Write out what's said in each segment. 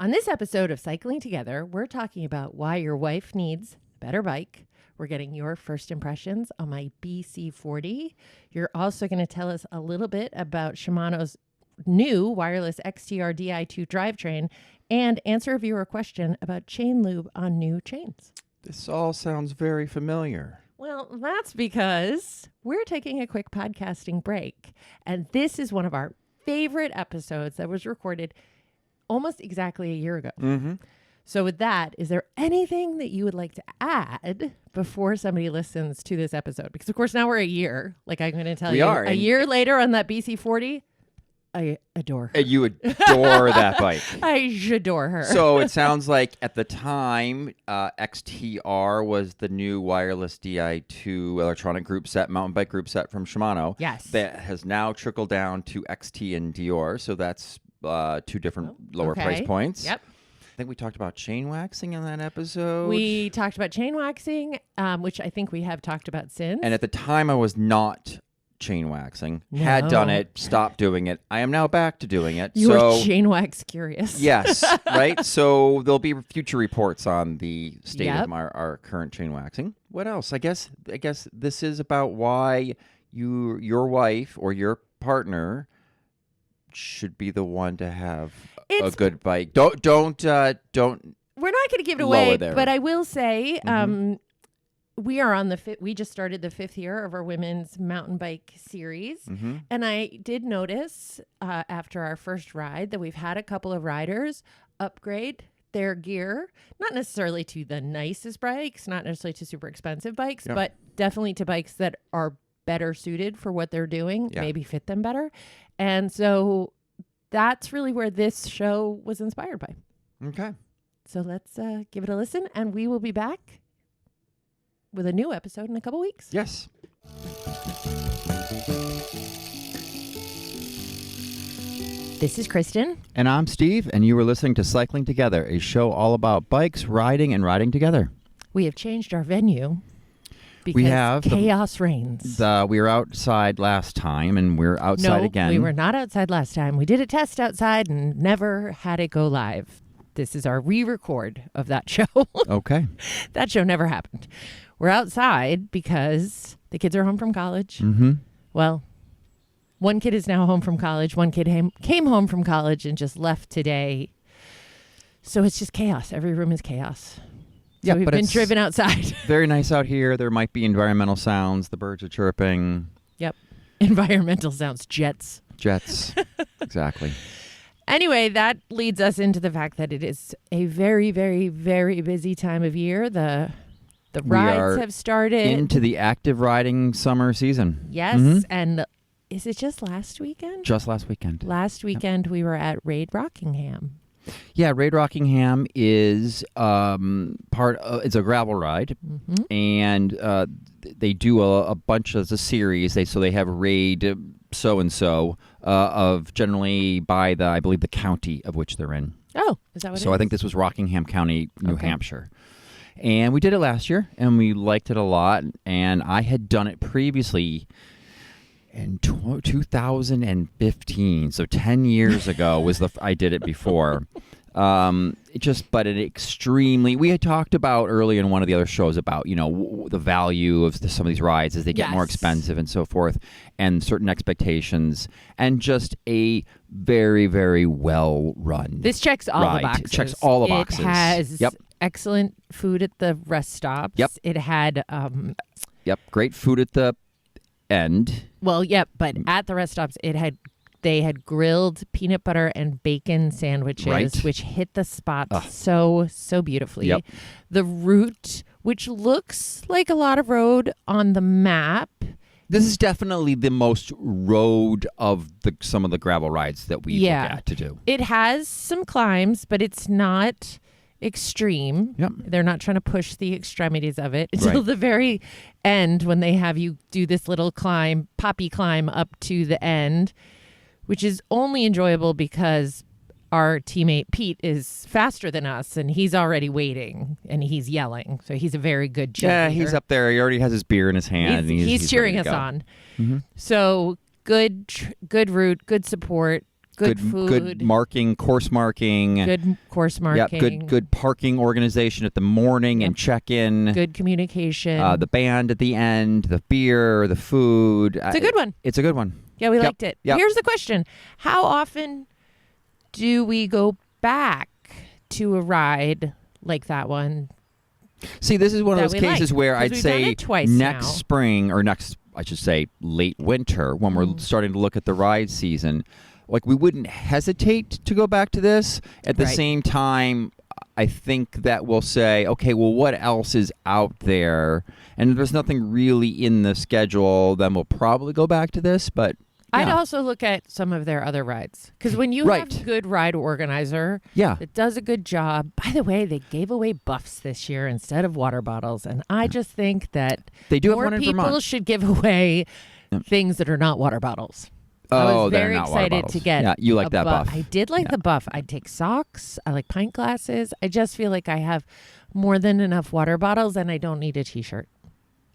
On this episode of Cycling Together, we're talking about why your wife needs a better bike. We're getting your first impressions on my BC40. You're also going to tell us a little bit about Shimano's new wireless XTR Di2 drivetrain and answer a viewer question about chain lube on new chains. This all sounds very familiar. Well, that's because we're taking a quick podcasting break. And this is one of our favorite episodes that was recorded almost exactly a year ago. Mm-hmm. So with that, is there anything that you would like to add before somebody listens to this episode? Because, of course, now we're a year. Like I'm going to tell you, a year later on that BC40, I adore her. You adore that bike. I adore her. So it sounds like at the time, XTR was the new wireless Di2 electronic group set, mountain bike group set from Shimano. Yes. That has now trickled down to XT and Dior. So that's two different lower price points. Yep. I think we talked about chain waxing in that episode. We talked about chain waxing, which I think we have talked about since. And at the time, I was not chain waxing. No. Had done it, stopped doing it. I am now back to doing it. You are chain wax curious. Yes, right? So there'll be future reports on the state of our current chain waxing. What else? I guess this is about why your wife or your partner should be the one to have a good bike. Don't. We're not going to give it away, but I will say, we are on we just started the 5th year of our women's mountain bike series. Mm-hmm. And I did notice after our first ride that we've had a couple of riders upgrade their gear, not necessarily to the nicest bikes, not necessarily to super expensive bikes, but definitely to bikes that are better suited for what they're doing, maybe fit them better. And so that's really where this show was inspired by. Okay. So let's give it a listen, and we will be back with a new episode in a couple weeks. Yes. This is Kristin. And I'm Steve, and you were listening to Cycling Together, a show all about bikes, riding, and riding together. We have changed our venue because chaos reigns. We were outside last time, and we're outside again. We were not outside last time. We did a test outside and never had it go live. This is our re-record of that show. Okay. That show never happened. We're outside because the kids are home from college. Mm-hmm. Well, one kid is now home from college. One kid came home from college and just left today. So it's just chaos. Every room is chaos. So we've been driven outside. Very nice out here. There might be environmental sounds. The birds are chirping. Yep. Environmental sounds. Jets. Exactly. Anyway, that leads us into the fact that it is a very, very, very busy time of year. The rides have started. Into the active riding summer season. Yes. Mm-hmm. And is it just last weekend? Just last weekend. Last weekend we were at Raid Rockingham. Yeah, Raid Rockingham is it's a gravel ride, and they do a bunch of the series. They have Raid so-and-so of generally by I believe the county of which they're in. Oh, is that what it is? So I think this was Rockingham County, New Hampshire. And we did it last year, and we liked it a lot, and I had done it previously in 2015, so 10 years ago I did it before. We had talked about early in one of the other shows about, the value of some of these rides as they get more expensive and so forth, and certain expectations, and just a very, very well run. This checks all the boxes. It checks all the boxes. It has excellent food at the rest stops. Yep. It had great food at the end. Well, but at the rest stops they had grilled peanut butter and bacon sandwiches, which hit the spot so beautifully. Yep. The route, which looks like a lot of road on the map. This is definitely the most road of some of the gravel rides that we look at to do. It has some climbs, but it's not extreme. Yep. They're not trying to push the extremities of it until the very end when they have you do this little poppy climb up to the end, which is only enjoyable because our teammate Pete is faster than us and he's already waiting and he's yelling. So he's a very good cheerleader. Yeah, he's up there. He already has his beer in his hand. He's cheering us on. Mm-hmm. So good route, good support, Good food. Good marking, course marking. Good course marking. Yep, good parking organization at the morning and check-in. Good communication. The band at the end, the beer, the food. It's a good one. It's a good one. Yeah, we liked it. Yep. Here's the question. How often do we go back to a ride like that one? See, this is one of those cases where I'd say next spring, or I should say late winter, when we're starting to look at the ride season, like we wouldn't hesitate to go back to this. At the same time, I think that we'll say, okay, well, what else is out there? And if there's nothing really in the schedule, then we'll probably go back to this. But I'd also look at some of their other rides. Because when you have a good ride organizer that does a good job, by the way, they gave away buffs this year instead of water bottles. And I just think that they do more have one in people Vermont. Should give away things that are not water bottles. Oh, I was they're very not water excited bottles. to get Yeah, you like that buff. I did like the buff. I'd take socks. I like pint glasses. I just feel like I have more than enough water bottles and I don't need a t-shirt.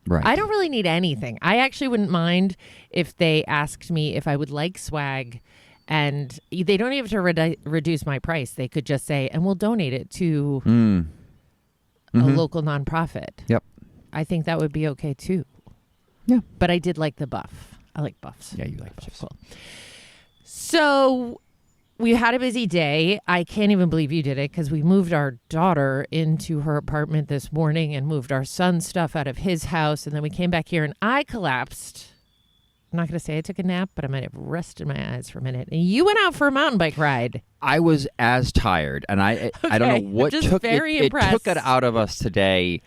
Right. I don't really need anything. I actually wouldn't mind if they asked me if I would like swag, and they don't even have to reduce my price. They could just say, and we'll donate it to a local nonprofit. Yep. I think that would be okay too. Yeah. But I did like the buff. I like buffs. Yeah, you like buffs. Cool. So we had a busy day. I can't even believe you did it because we moved our daughter into her apartment this morning and moved our son's stuff out of his house. And then we came back here and I collapsed. I'm not going to say I took a nap, but I might have rested my eyes for a minute. And you went out for a mountain bike ride. I was as tired, and I don't know what took it. It took it out of us today.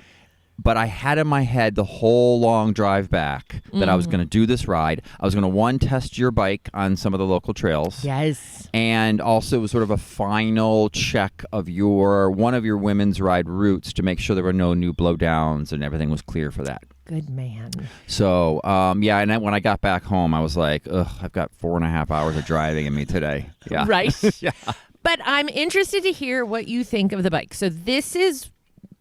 But I had in my head the whole long drive back that I was going to do this ride. I was going to, test your bike on some of the local trails. Yes. And also it was sort of a final check of one of your women's ride routes to make sure there were no new blowdowns and everything was clear for that. Good man. So, and then when I got back home, I was like, ugh, I've got 4.5 hours of driving in me today. Yeah. Right. Yeah. But I'm interested to hear what you think of the bike. So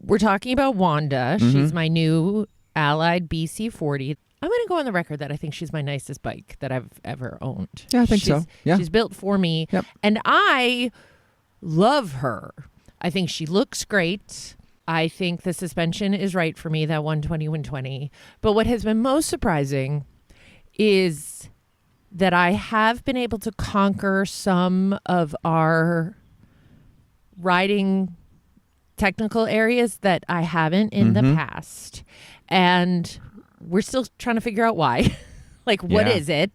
we're talking about Wanda. She's my new Allied BC40. I'm going to go on the record that I think she's my nicest bike that I've ever owned. Yeah, I think so. Yeah. She's built for me. Yep. And I love her. I think she looks great. I think the suspension is right for me, that 120. But what has been most surprising is that I have been able to conquer some of our riding technical areas that I haven't in the past. And we're still trying to figure out why. Like, what is it?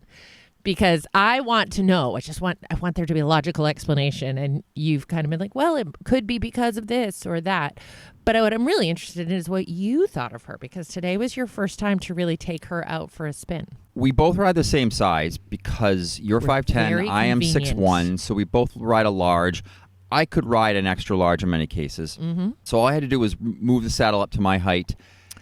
Because I want to know. I want there to be a logical explanation. And you've kind of been like, well, it could be because of this or that. But what I'm really interested in is what you thought of her, because today was your first time to really take her out for a spin. We both ride the same size because you're 5'10", I am 6'1", so we both ride a large. I could ride an extra large in many cases. So all I had to do was move the saddle up to my height.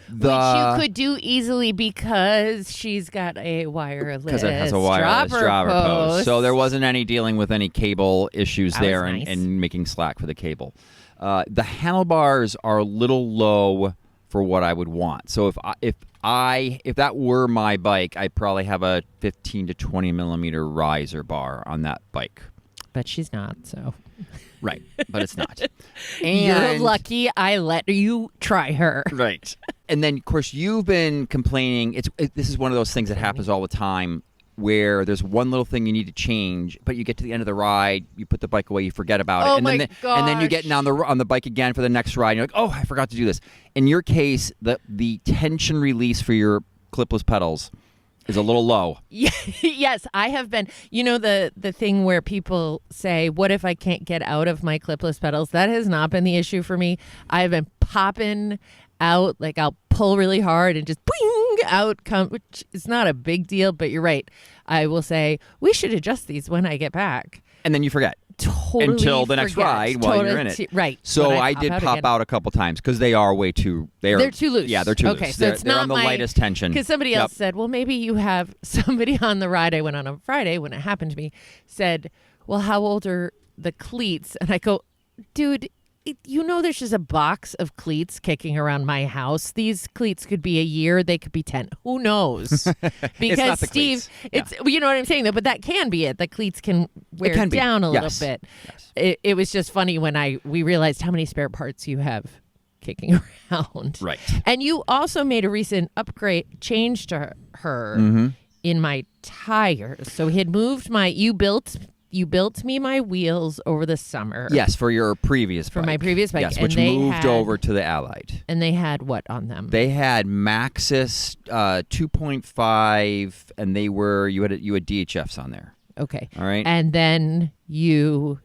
Which you could do easily because she's got a wireless because it has a wireless driver post. So there wasn't any dealing with any cable issues there and making slack for the cable. The handlebars are a little low for what I would want. So if that were my bike, I'd probably have a 15 to 20 millimeter riser bar on that bike. But she's not, so... Right, but it's not. And you're lucky I let you try her. Right. And then, of course, you've been complaining. This is one of those things that happens all the time where there's one little thing you need to change, but you get to the end of the ride, you put the bike away, you forget about it. And then you get on the bike again for the next ride, and you're like, oh, I forgot to do this. In your case, the tension release for your clipless pedals is a little low. Yes, I have been. You know the thing where people say, what if I can't get out of my clipless pedals? That has not been the issue for me. I have been popping out, like I'll pull really hard and just boing out come, which is not a big deal, but you're right. I will say, we should adjust these when I get back. And then you forget. Totally until the next ride while you're in it. Right. So I did pop out a couple times because they are way too... They're too loose. Yeah, they're too loose. Okay, so they're on the lightest tension. Because somebody else said, well, maybe you have... Somebody on the ride I went on Friday when it happened to me said, well, how old are the cleats? And I go, dude, there's just a box of cleats kicking around my house. These cleats could be a year. They could be 10. Who knows? Because Steve, it's you know what I'm saying though. But that can be it. The cleats can wear down a little bit. Yes. It was just funny when we realized how many spare parts you have kicking around. Right. And you also made a recent change to her in my tires. So he had moved you built me my wheels over the summer. Yes, for your previous bike. For my previous bike. Yes, which moved over to the Allied. And they had what on them? They had Maxxis 2.5, and you had DHFs on there. Okay. All right. And then you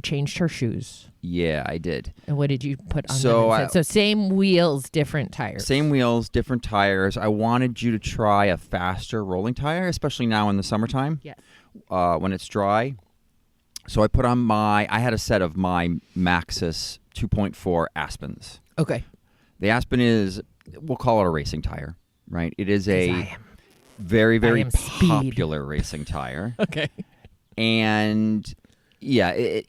changed her shoes. Yeah, I did. And what did you put on them? So same wheels, different tires. Same wheels, different tires. I wanted you to try a faster rolling tire, especially now in the summertime. Yes. When it's dry. So I put on I had a set of my Maxxis 2.4 Aspens. Okay. The Aspen we'll call it a racing tire, right? It is a very, very popular racing tire. Okay. And yeah,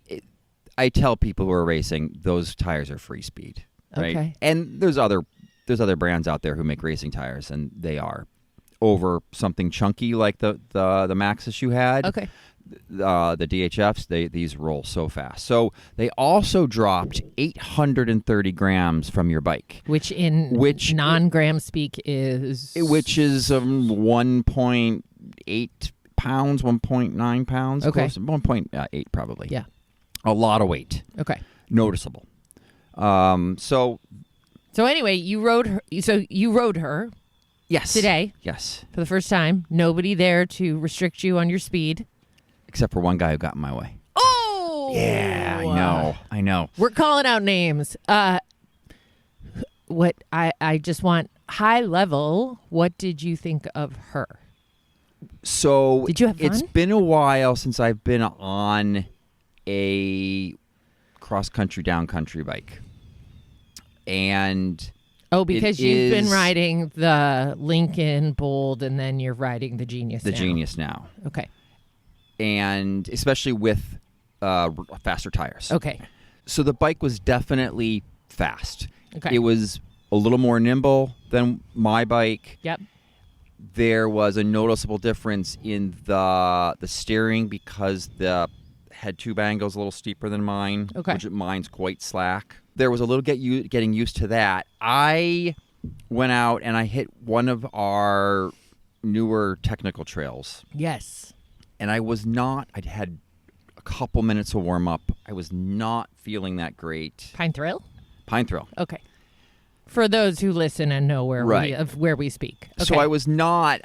I tell people who are racing, those tires are free speed, right? Okay. And there's other brands out there who make racing tires, and they are over something chunky like the Maxxis you had. Okay. The DHFs, these roll so fast. So they also dropped 830 grams from your bike, which non-gram speak is 1.8 pounds, 1.9 pounds. Okay, 1.8 probably. Yeah, a lot of weight. Okay, noticeable. So anyway, you rode her. Yes. Today. Yes. For the first time, nobody there to restrict you on your speed. Except for one guy who got in my way. Oh! Yeah, I know. We're calling out names. What I just want high level, what did you think of her? So did you have fun? It's been a while since I've been on a cross-country, down-country bike. And... Oh, because you've been riding the Lincoln Bold, and then you're riding the Genius. Genius now. Okay. And especially with faster tires. Okay. So the bike was definitely fast. Okay. It was a little more nimble than my bike. Yep. There was a noticeable difference in the steering because the head tube angle is a little steeper than mine. Okay. Which mine's quite slack. There was a little getting used to that. I went out and I hit one of our newer technical trails. Yes. And I'd had a couple minutes of warm up. I was not feeling that great. Pine Thrill? Pine Thrill. Okay. For those who listen and know where we speak. Okay. So I was not,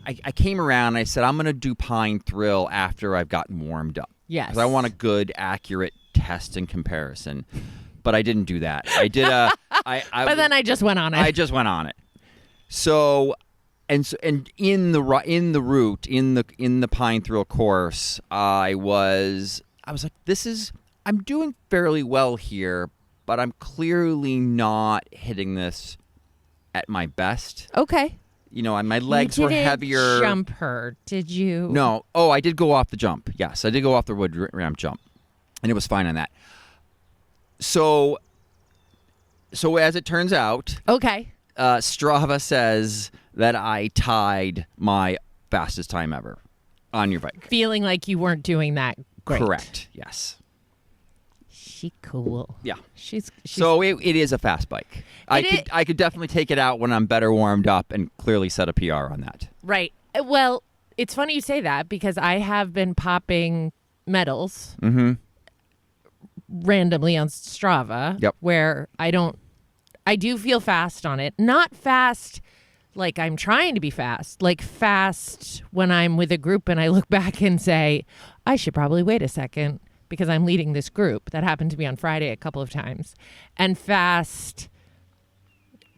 I came around and I said, I'm going to do Pine Thrill after I've gotten warmed up. Yes. Because I want a good, accurate test and comparison. But I didn't do that. I did but then I just went on it. I just went on it. So in the Pine Thrill course, I was like, I'm doing fairly well here, but I'm clearly not hitting this at my best. Okay. You know, and my legs were heavier. Jump her, did you? No. Oh, I did go off the jump. Yes, I did go off the wood ramp jump, and it was fine on that. So as it turns out, okay, Strava says that I tied my fastest time ever on your bike. Feeling like you weren't doing that great. Correct. Yes. She cool. Yeah. She's so it is a fast bike. I could definitely take it out when I'm better warmed up and clearly set a PR on that. Right. Well, it's funny you say that because I have been popping medals. Mm-hmm. Randomly on Strava, yep. Where I do feel fast on it. Not fast like I'm trying to be fast, like fast when I'm with a group and I look back and say, I should probably wait a second because I'm leading this group. That happened to me on Friday a couple of times. And fast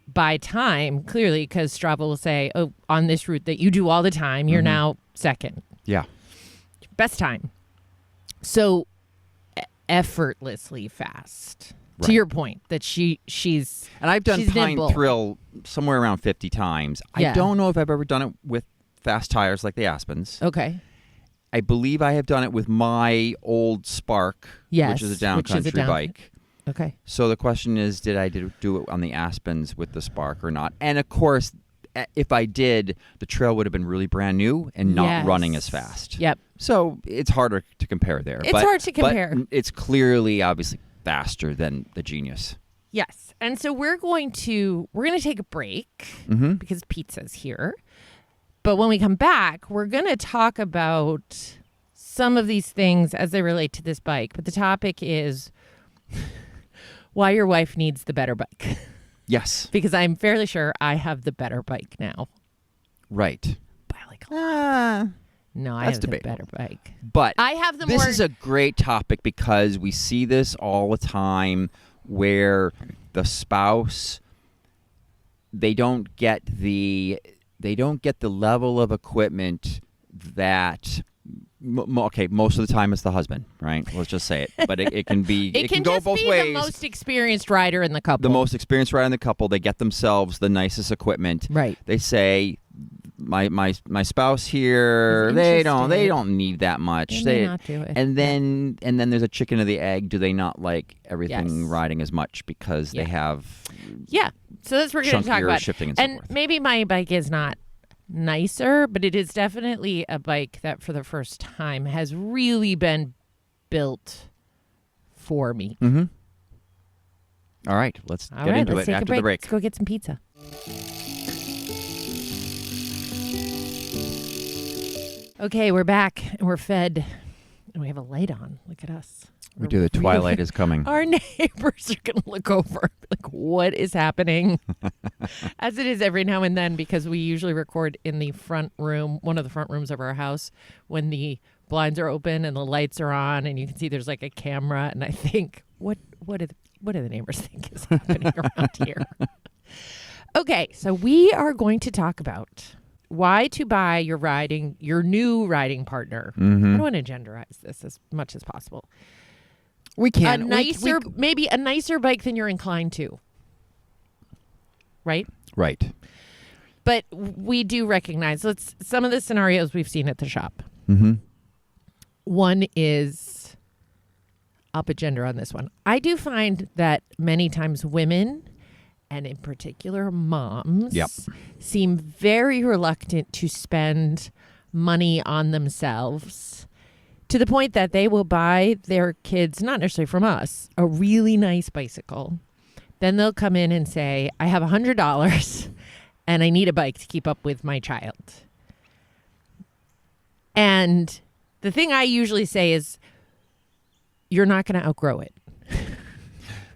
by time, clearly, because Strava will say, oh, on this route that you do all the time, you're now second. Yeah. Best time. So effortlessly fast. Right. To your point that she's and I've done Pine nimble. Thrill somewhere around 50 times. Yeah. I don't know if I've ever done it with fast tires like the Aspens. Okay. I believe I have done it with my old Spark, which is a down country bike. Okay. So the question is, did I do it on the Aspens with the Spark or not? And of course, if I did, the trail would have been really brand new and not running as fast. Yep. So it's harder to compare there. It's hard to compare. But it's clearly, obviously, faster than the Genius. Yes. And so we're going to take a break because pizza's here. But when we come back, we're going to talk about some of these things as they relate to this bike. But the topic is why your wife needs the better bike. Yes. Because I'm fairly sure I have the better bike now. Right. By like a lot. No, I have debatable. the better bike. But I have the this is a great topic because we see this all the time where the spouse, they don't get the level of equipment that most of the time it's the husband, right? Let's just say it. But it can be it can go both ways. The most experienced rider in the couple. The most experienced rider in the couple, they get themselves the nicest equipment. Right. They say, my spouse here, they don't need that much. They may not do it. And then there's a chicken or the egg. Do they not like everything riding as much because they have so that's what we're going to talk about. Shifting and so forth. Maybe my bike is not nicer, but it is definitely a bike that for the first time has really been built for me. Mm-hmm. All right, let's get into it after the break. Let's go get some pizza. Okay, we're back and we're fed and we have a light on. Look at us. We do. The twilight is coming. Our neighbors are going to look over like, what is happening? As it is every now and then, because we usually record in the front room, one of the front rooms of our house, when the blinds are open and the lights are on and you can see there's like a camera. And I think, what do the neighbors think is happening around here? Okay, so we are going to talk about why to buy your new riding partner. Mm-hmm. I don't want to genderize this as much as possible. We can. A nicer, maybe a nicer bike than you're inclined to. Right? Right. But we do recognize some of the scenarios we've seen at the shop. Mm-hmm. One is, I'll put gender on this one. I do find that many times women, and in particular moms, seem very reluctant to spend money on themselves, to the point that they will buy their kids, not necessarily from us, a really nice bicycle. Then they'll come in and say, I have $100 and I need a bike to keep up with my child. And the thing I usually say is, you're not going to outgrow it.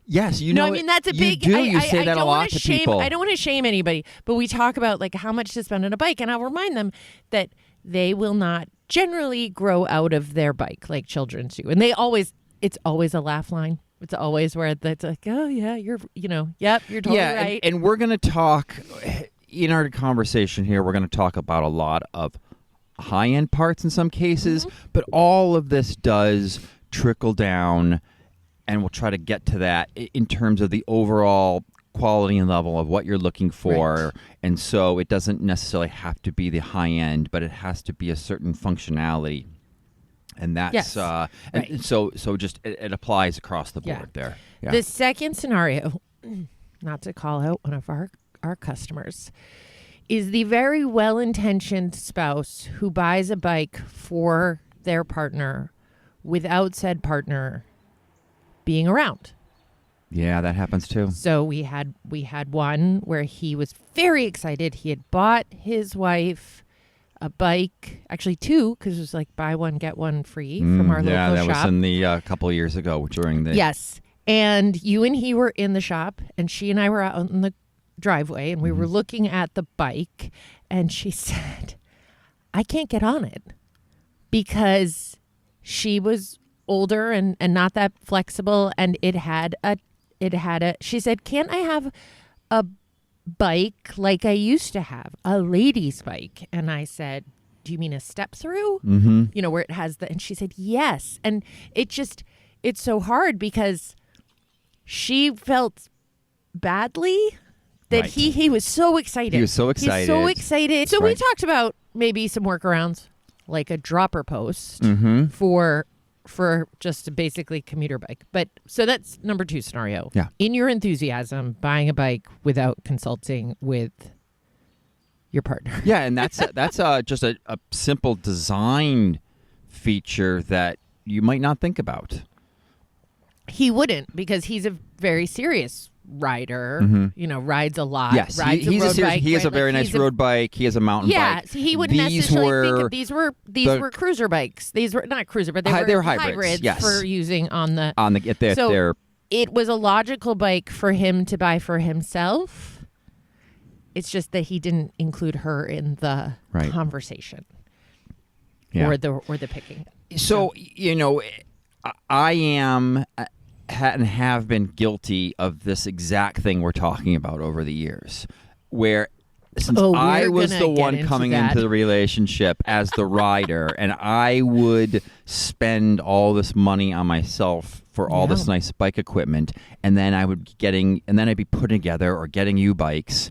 Yes, I mean, that's a big... You say that a lot to people. I don't want to shame anybody, but we talk about like how much to spend on a bike, and I'll remind them that they will not generally grow out of their bike like children do. And it's always a laugh line. It's always where it's like, oh yeah, you're totally right. And we're going to talk, in our conversation here, we're going to talk about a lot of high-end parts in some cases, but all of this does trickle down, and we'll try to get to that in terms of the overall quality and level of what you're looking for. Right. And so it doesn't necessarily have to be the high end, but it has to be a certain functionality. And that's and so just it applies across the board there. Yeah. The second scenario, not to call out one of our customers, is the very well-intentioned spouse who buys a bike for their partner without said partner being around. Yeah, that happens too. So we had one where he was very excited. He had bought his wife a bike, actually two, because it was like buy one get one free from our local shop. Yeah, that was in the couple of years ago during the... Yes, and you and he were in the shop, and she and I were out in the driveway, and we were looking at the bike, and she said, I can't get on it, because she was older and not that flexible, and it had a she said, can't I have a bike like I used to have, a lady's bike? And I said, do you mean a step through? Mm-hmm. You know, where it has and she said, yes. And it's so hard because she felt badly that he was so excited. He was so excited. He's so excited. So we talked about maybe some workarounds, like a dropper post for for just a basically commuter bike. But so that's number 2 scenario. Yeah. In your enthusiasm, buying a bike without consulting with your partner. Yeah, and that's just a simple design feature that you might not think about. He wouldn't, because he's a very serious rider. Rides a lot. Yes, rides he's a road bike. He has a very nice road bike. He has a mountain bike. Yeah, so he wouldn't necessarily think of these were cruiser bikes. These were not cruiser, but they were hybrids yes. for using on the so it was a logical bike for him to buy for himself. It's just that he didn't include her in the conversation or the picking. So, I am and have been guilty of this exact thing we're talking about over the years, where since I was the one coming into the relationship as the rider, and I would spend all this money on myself for all this nice bike equipment, and then I'd be putting together or getting you bikes,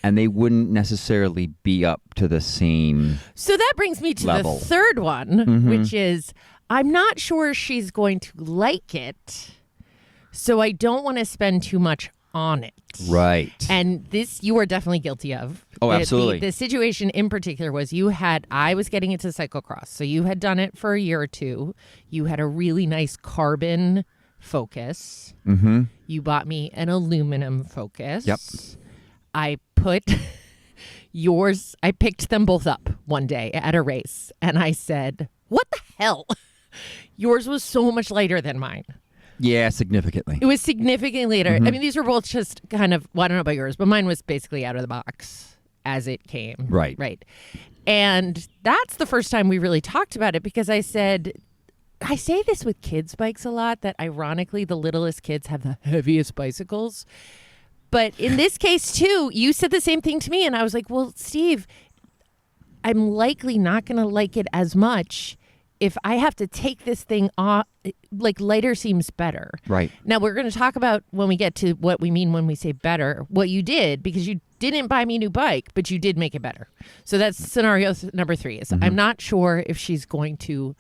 and they wouldn't necessarily be up to the same So that brings me to level. The third one, which is I'm not sure she's going to like it, so I don't want to spend too much on it. Right. And this you are definitely guilty of. Oh, absolutely. The situation in particular was I was getting into cyclocross, so you had done it for a year or two. You had a really nice carbon Focus. You bought me an aluminum Focus. Yep. I put yours, I picked them both up one day at a race, and I said, what the hell? Yours was so much lighter than mine. Yeah, significantly. It was significantly later. I mean, these were both just kind of, well, I don't know about yours, but mine was basically out of the box as it came. Right. Right. And that's the first time we really talked about it, because I said, I say this with kids' bikes a lot, that ironically the littlest kids have the heaviest bicycles. But in this case, too, you said the same thing to me. And I was like, well, Steve, I'm likely not going to like it as much if I have to take this thing off. Like, lighter seems better. Right. Now, we're going to talk about when we get to what we mean when we say better, what you did, because you didn't buy me a new bike, but you did make it better. So that's scenario number 3 is I'm not sure if she's going to,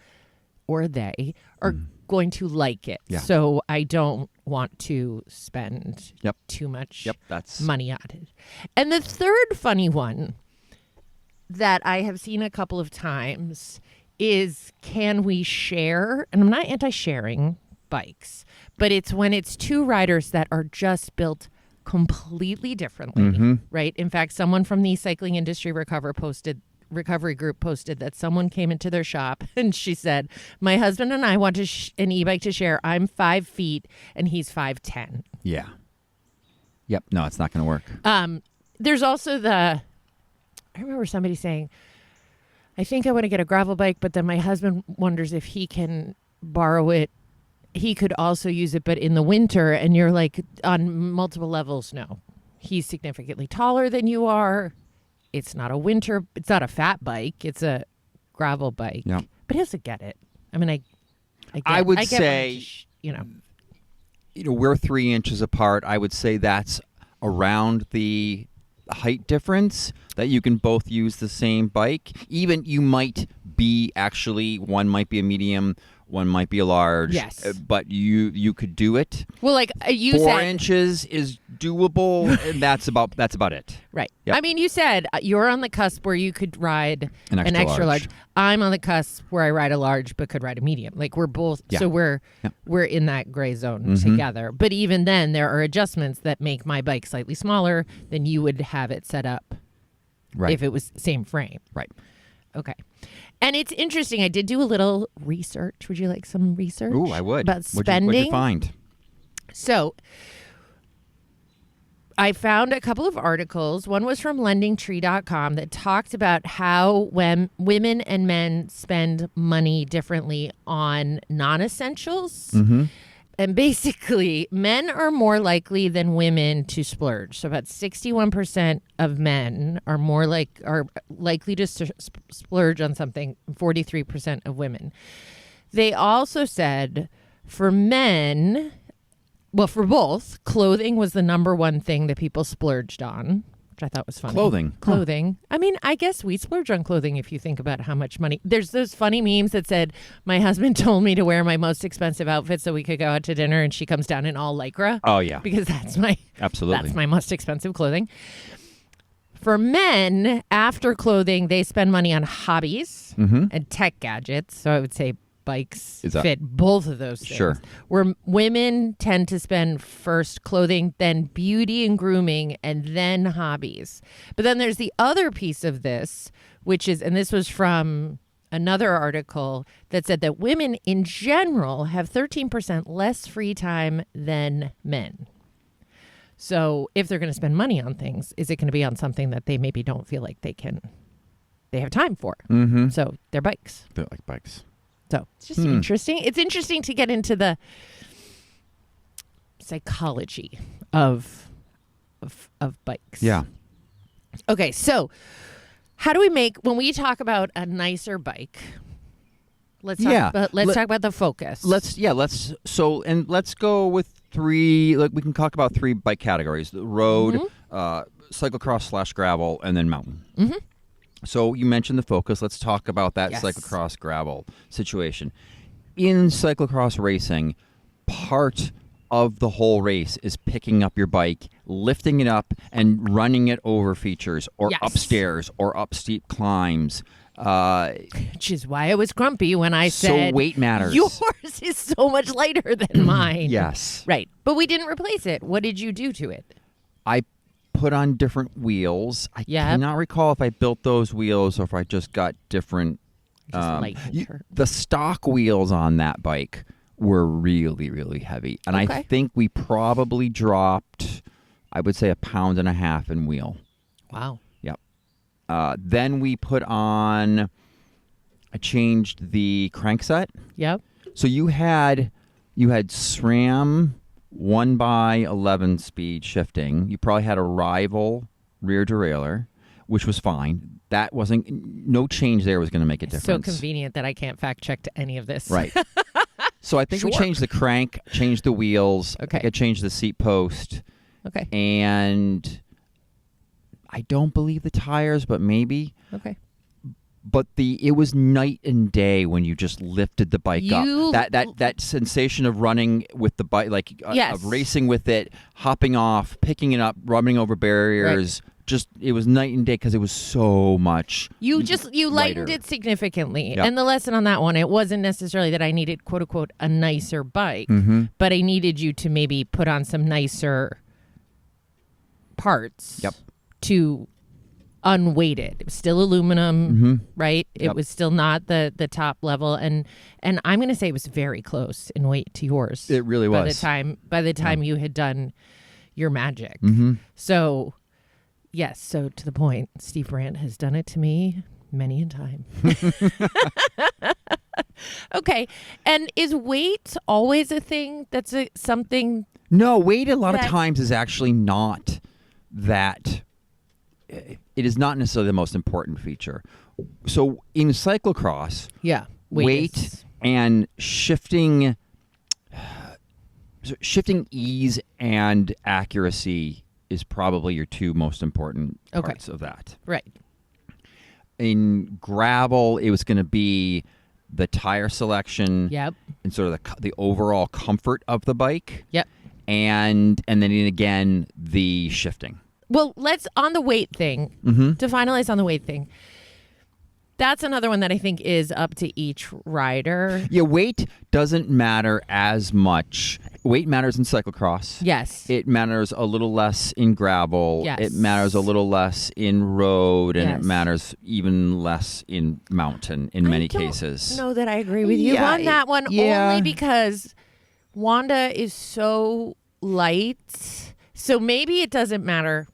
or they are going to like it. Yeah. So I don't want to spend too much money on it. And the third funny one that I have seen a couple of times is, can we share? And I'm not anti-sharing bikes, but it's when it's 2 riders that are just built completely differently, right? In fact, someone from the cycling industry recovery group posted that someone came into their shop and she said, my husband and I want an e-bike to share. I'm 5 feet and he's 5'10". Yeah. Yep. No, it's not going to work. There's also I remember somebody saying, I think I want to get a gravel bike, but then my husband wonders if he can borrow it. He could also use it, but in the winter. And you're like, on multiple levels, no. He's significantly taller than you are. It's not a fat bike. It's a gravel bike. Yeah. But he doesn't get it. I mean, I would say, we're 3 inches apart. I would say that's around the height difference that you can both use the same bike. Even you might be one might be a medium, one might be a large. Yes. But you could do it. Well, like you 4 said, inches is doable, and that's about it. Right. Yep. I mean, you said you're on the cusp where you could ride an extra large. I'm on the cusp where I ride a large but could ride a medium. Like, we're both, so we're in that gray zone together. But even then, there are adjustments that make my bike slightly smaller than you would have it set up if it was same frame. Right. Okay. And it's interesting. I did do a little research. Would you like some research? Ooh, I would. About spending. What'd you find? So I found a couple of articles. One was from lendingtree.com that talked about how when women and men spend money differently on non-essentials. And basically, men are more likely than women to splurge. So about 61% of men are likely to splurge on something. 43% of women. They also said for men, well, for both, clothing was the number one thing that people splurged on. which I thought was funny. Clothing. I mean, I guess we splurge on clothing if you think about how much money. There's those funny memes that said, my husband told me to wear my most expensive outfit so we could go out to dinner, and she comes down in all Lycra. Oh, yeah. Because that's Absolutely. my most expensive clothing. For men, after clothing, they spend money on hobbies and tech gadgets. So I would say bikes fit both of those things. Sure. Where women tend to spend first clothing, then beauty and grooming, and then hobbies. But then there's the other piece of this, which is, and this was from another article that said that women in general have 13% less free time than men. So if they're going to spend money on things, is it going to be on something that they maybe don't feel like they have time for? Mm-hmm. So they're bikes. They're like bikes. So it's just interesting. It's interesting to get into the psychology of bikes. Yeah. Okay, so how do we make, when we talk about a nicer bike, let's talk about the Focus. Let's go with three, like we can talk about three bike categories: the road, cyclocross / gravel, and then mountain. Mm-hmm. So you mentioned the Focus. Let's talk about that cyclocross gravel situation. In cyclocross racing, part of the whole race is picking up your bike, lifting it up, and running it over features or upstairs or up steep climbs. Which is why I was grumpy when I said, so weight matters. Yours is so much lighter than mine. Yes. Right. But we didn't replace it. What did you do to it? I put on different wheels. I cannot recall if I built those wheels or if I just got different. The stock wheels on that bike were really, really heavy. And I think we probably dropped, I would say, 1.5 pounds in wheel. Wow. Yep. Then we put on, I changed the crankset. Yep. So you had SRAM 1x11 speed shifting. You probably had a rival rear derailleur, which was fine. That wasn't, no change there was going to make a difference. So convenient that I can't fact check to any of this. Right. So I think we changed the crank, changed the wheels. Okay. I changed the seat post. Okay. And I don't believe the tires, but maybe. Okay. But it was night and day when you just lifted the bike up. That sensation of running with the bike, of racing with it, hopping off, picking it up, rubbing over barriers. Right. Just it was night and day because it was so much. You lightened it significantly. Yep. And the lesson on that one, it wasn't necessarily that I needed quote unquote a nicer bike, but I needed you to maybe put on some nicer parts. Yep. To unweight it. It was still aluminum, right? It was still not the top level, and I'm going to say it was very close in weight to yours. It really was. By the time you had done your magic. So, yes. So to the point, Steve Brandt has done it to me many a time. Okay, and is weight always a thing? That's something. No, weight a lot of times is actually not that. It is not necessarily the most important feature. So in cyclocross, weight and shifting ease and accuracy is probably your two most important parts of that. Right. In gravel, it was going to be the tire selection and sort of the overall comfort of the bike. Yep. And then again, the shifting. Well, let's, on the weight thing, to finalize on the weight thing, that's another one that I think is up to each rider. Yeah, weight doesn't matter as much. Weight matters in cyclocross. Yes. It matters a little less in gravel. Yes. It matters a little less in road, and it matters even less in mountain in many cases. I don't know that I agree with you on that one, only because Wanda is so light. So maybe it doesn't matter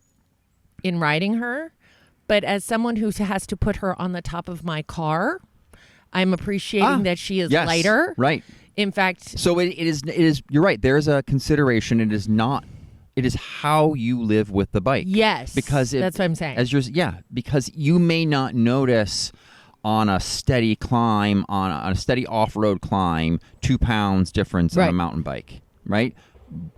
in riding her, but as someone who has to put her on the top of my car, I'm appreciating that she is lighter. Right. In fact, so it is. You're right. There is a consideration. It is not. It is how you live with the bike. Yes. Because that's what I'm saying. Because you may not notice on a steady climb, on a steady off-road climb, 2 pounds difference on a mountain bike, right?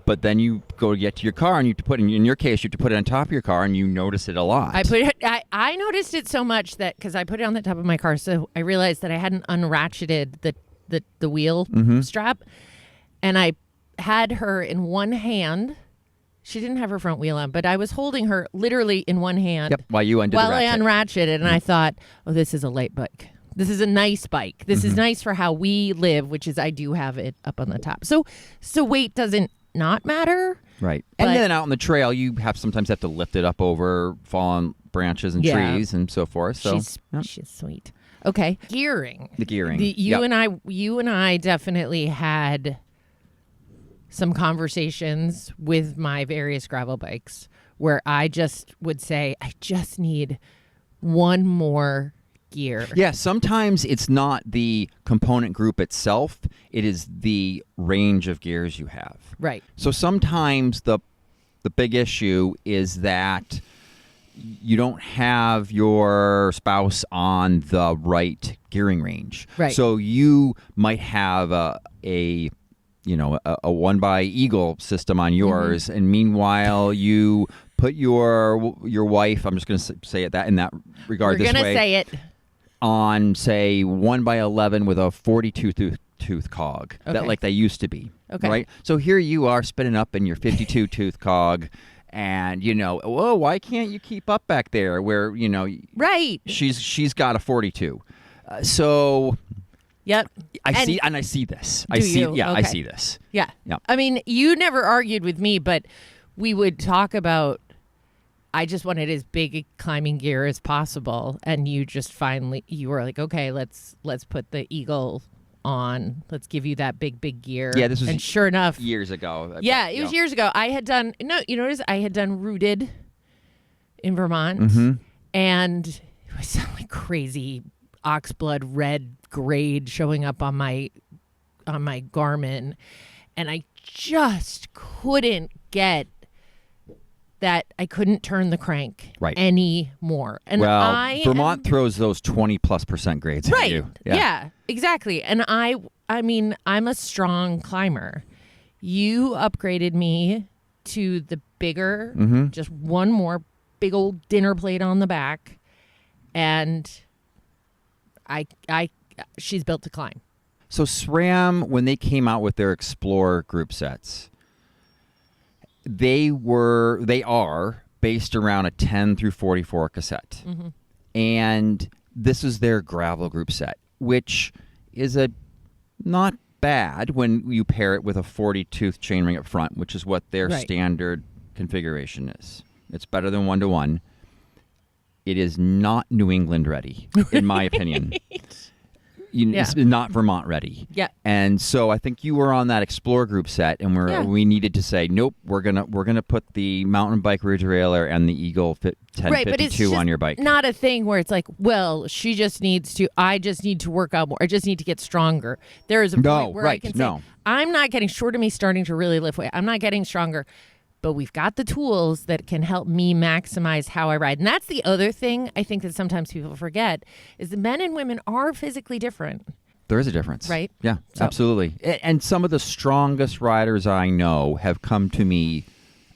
But then you go to get to your car and you have to put in your case, you have to put it on top of your car and you notice it a lot. I noticed it so much that because I put it on the top of my car, so I realized that I hadn't unratcheted the wheel strap, and I had her in one hand. She didn't have her front wheel on, but I was holding her literally in one hand. Yep, while you undid while the ratchet. I unratcheted it, and I thought, oh, this is a light bike. This is a nice bike. This is nice for how we live, which is I do have it up on the top. So weight doesn't not matter. Right. And then out on the trail, you sometimes have to lift it up over fallen branches and trees and so forth. So she's sweet. Okay. Gearing. The gearing. You and I definitely had some conversations with my various gravel bikes where I just would say, I just need one more gear. Yeah, sometimes it's not the component group itself, it is the range of gears you have. Right. So sometimes the big issue is that you don't have your spouse on the right gearing range. Right. So you might have a 1x-Eagle system on yours, and meanwhile you put your wife, I'm just going to say it in that regard this way. We're going to say it. On, say, 1x11 with a 42 tooth cog, that like they used to be. Okay. Right? So here you are spinning up in your 52 tooth cog, and whoa, why can't you keep up back there where, right. She's got a 42. So yep. I see this. I see this. Yeah. Yeah. I mean, you never argued with me, but we would talk about I just wanted as big a climbing gear as possible, and you were like, okay, let's put the Eagle on. Let's give you that big gear. Yeah, this was and sure enough, years ago. Yeah, it was years ago. I had done I had done Rooted in Vermont, and it was some like crazy oxblood red grade showing up on my Garmin, and I just couldn't get that. I couldn't turn the crank anymore. And Vermont throws those 20+% grades at you. Yeah, exactly. And I mean, I'm a strong climber. You upgraded me to the bigger, just one more big old dinner plate on the back, and she's built to climb. So SRAM, when they came out with their Explorer group sets, they are based around a 10 through 44 cassette. And this is their gravel group set, which is not bad when you pair it with a 40-tooth chainring up front, which is what their standard configuration is. It's better than 1-to-1. It is not New England ready, in my opinion. It's not Vermont ready. Yeah. And so I think you were on that Explorer group set, and we needed to say, nope, we're gonna put the mountain bike ridge railer and the Eagle 1052 on your bike. Not a thing where it's like, well, I just need to work out more. I just need to get stronger. There is a point where I can say, I'm not getting short of me starting to really lift weight. I'm not getting stronger. But we've got the tools that can help me maximize how I ride. And that's the other thing I think that sometimes people forget is that men and women are physically different. There is a difference. Right? Yeah, absolutely. And some of the strongest riders I know have come to me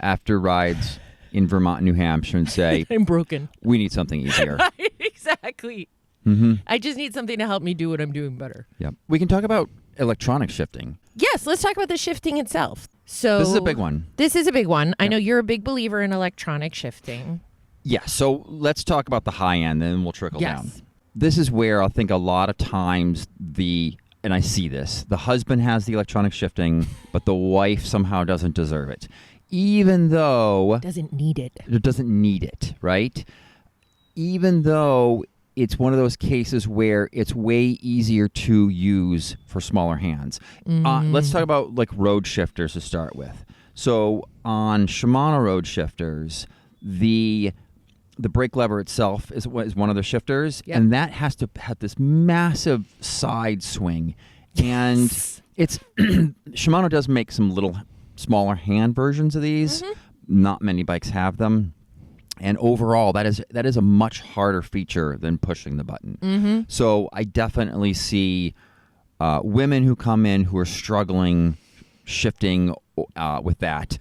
after rides in Vermont and New Hampshire and say, I'm broken. We need something easier. Right, exactly. I just need something to help me do what I'm doing better. Yeah. We can talk about electronic shifting. Yes, let's talk about the shifting itself. So this is a big one. Yep. I know you're a big believer in electronic shifting. Yeah, so let's talk about the high end, then we'll trickle down. This is where I think a lot of times and I see this, the husband has the electronic shifting, but the wife somehow doesn't deserve it. Even though... Doesn't need it. It doesn't need it, right? Even though it's one of those cases where it's way easier to use for smaller hands. Let's talk about like road shifters to start with. So on Shimano road shifters, the brake lever itself is one of the shifters, and that has to have this massive side swing. And it's Shimano does make some little smaller hand versions of these. Not many bikes have them. And overall, that is a much harder feature than pushing the button. So I definitely see women who come in who are struggling shifting with that.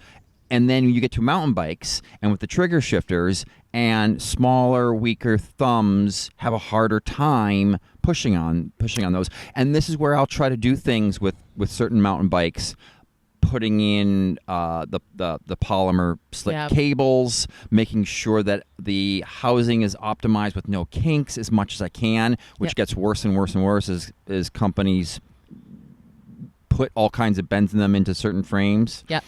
And then you get to mountain bikes, and with the trigger shifters, and smaller, weaker thumbs have a harder time pushing on those. And this is where I'll try to do things with certain mountain bikes, putting in the polymer slick cables, making sure that the housing is optimized with no kinks as much as I can, which gets worse and worse and worse as companies put all kinds of bends in them into certain frames. Yeah.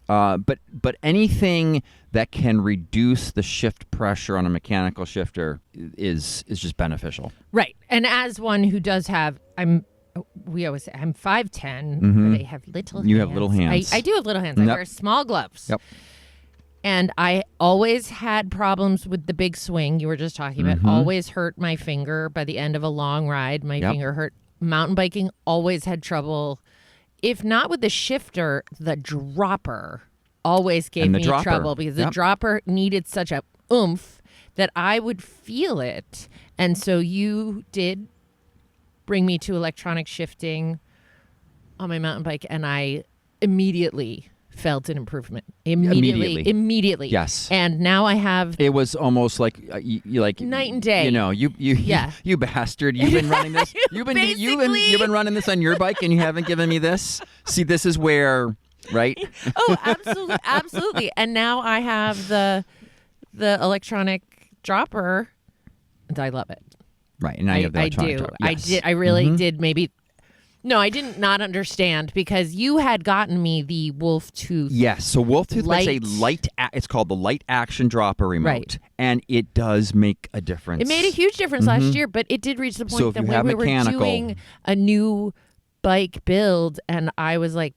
But anything that can reduce the shift pressure on a mechanical shifter is just beneficial. Right. And as one who does have, we always say I'm 5'10", but I have little hands. You have little hands. I do have little hands. I wear small gloves. Yep. And I always had problems with the big swing you were just talking about. Always hurt my finger by the end of a long ride. My finger hurt. Mountain biking always had trouble. If not with the shifter, the dropper always gave me trouble because the dropper needed such a oomph that I would feel it. And so you did bring me to electronic shifting on my mountain bike, and I immediately felt an improvement. Immediately. Yes. And now I have. It was almost like like night and day. You know, you bastard. You've been running this. You've been running this on your bike, and you haven't given me this. See, this is where, right? Oh, absolutely. And now I have the electronic dropper, and I love it. Right, and now you have the electronic dropper. Yes. I really did. Maybe. No, I didn't not understand because you had gotten me the Wolf Tooth. Yes, so Wolf Tooth makes a light. It's called the light action dropper remote, and it does make a difference. It made a huge difference last year, but it did reach the point that when we were doing a new bike build, and I was like,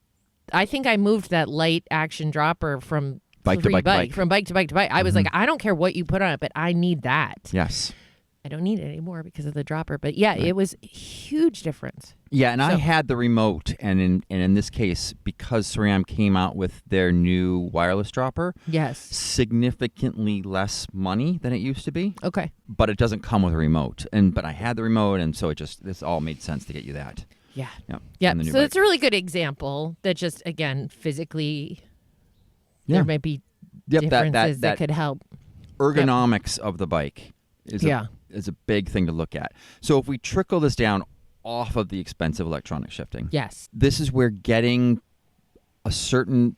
I think I moved that light action dropper from bike to bike. From bike to bike to bike. I was like, I don't care what you put on it, but I need that. Yes. I don't need it anymore because of the dropper. But yeah, it was a huge difference. Yeah, and I had the remote, and in this case, because SRAM came out with their new wireless dropper, significantly less money than it used to be. Okay. But it doesn't come with a remote. But I had the remote, and so this all made sense to get you that. Yeah. Yeah. So it's a really good example that just, again, physically, there might be differences that could help. Ergonomics of the bike is a big thing to look at. So if we trickle this down off of the expensive electronic shifting, this is where getting a certain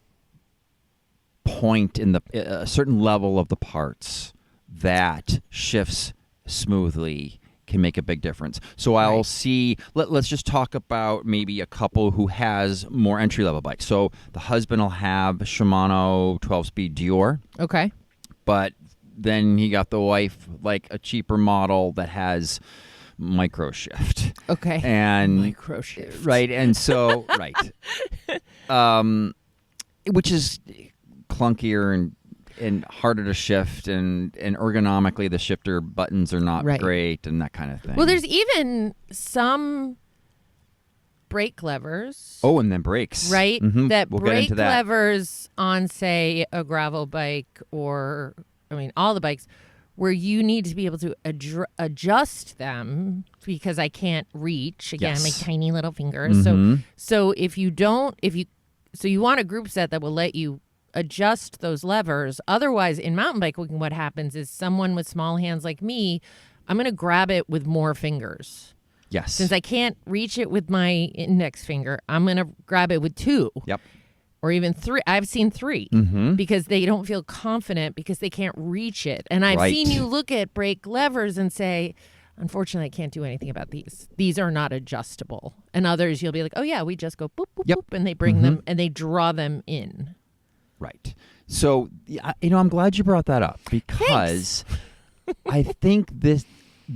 point in a certain level of the parts that shifts smoothly can make a big difference. So I'll see, let's just talk about maybe a couple who has more entry-level bikes. So the husband will have Shimano 12-speed Dior. Okay. But then he got the wife like a cheaper model that has micro shift. Okay. And micro shift. Right. And so which is clunkier and harder to shift, and ergonomically the shifter buttons are not great and that kind of thing. Well, there's even some brake levers. Oh, and then brakes. Right? That brake levers on, say, a gravel bike or all the bikes, where you need to be able to adjust them because I can't reach, again, my tiny little fingers. So if you want a group set that will let you adjust those levers. Otherwise, in mountain biking, what happens is someone with small hands like me, I'm going to grab it with more fingers. Yes. Since I can't reach it with my index finger, I'm going to grab it with 2. Yep. Or even 3. I've seen 3 because they don't feel confident because they can't reach it. And I've seen you look at brake levers and say, unfortunately, I can't do anything about these. These are not adjustable. And others, you'll be like, oh, yeah, we just go boop, boop, boop, and they bring them and they draw them in. Right. So, I'm glad you brought that up because I think this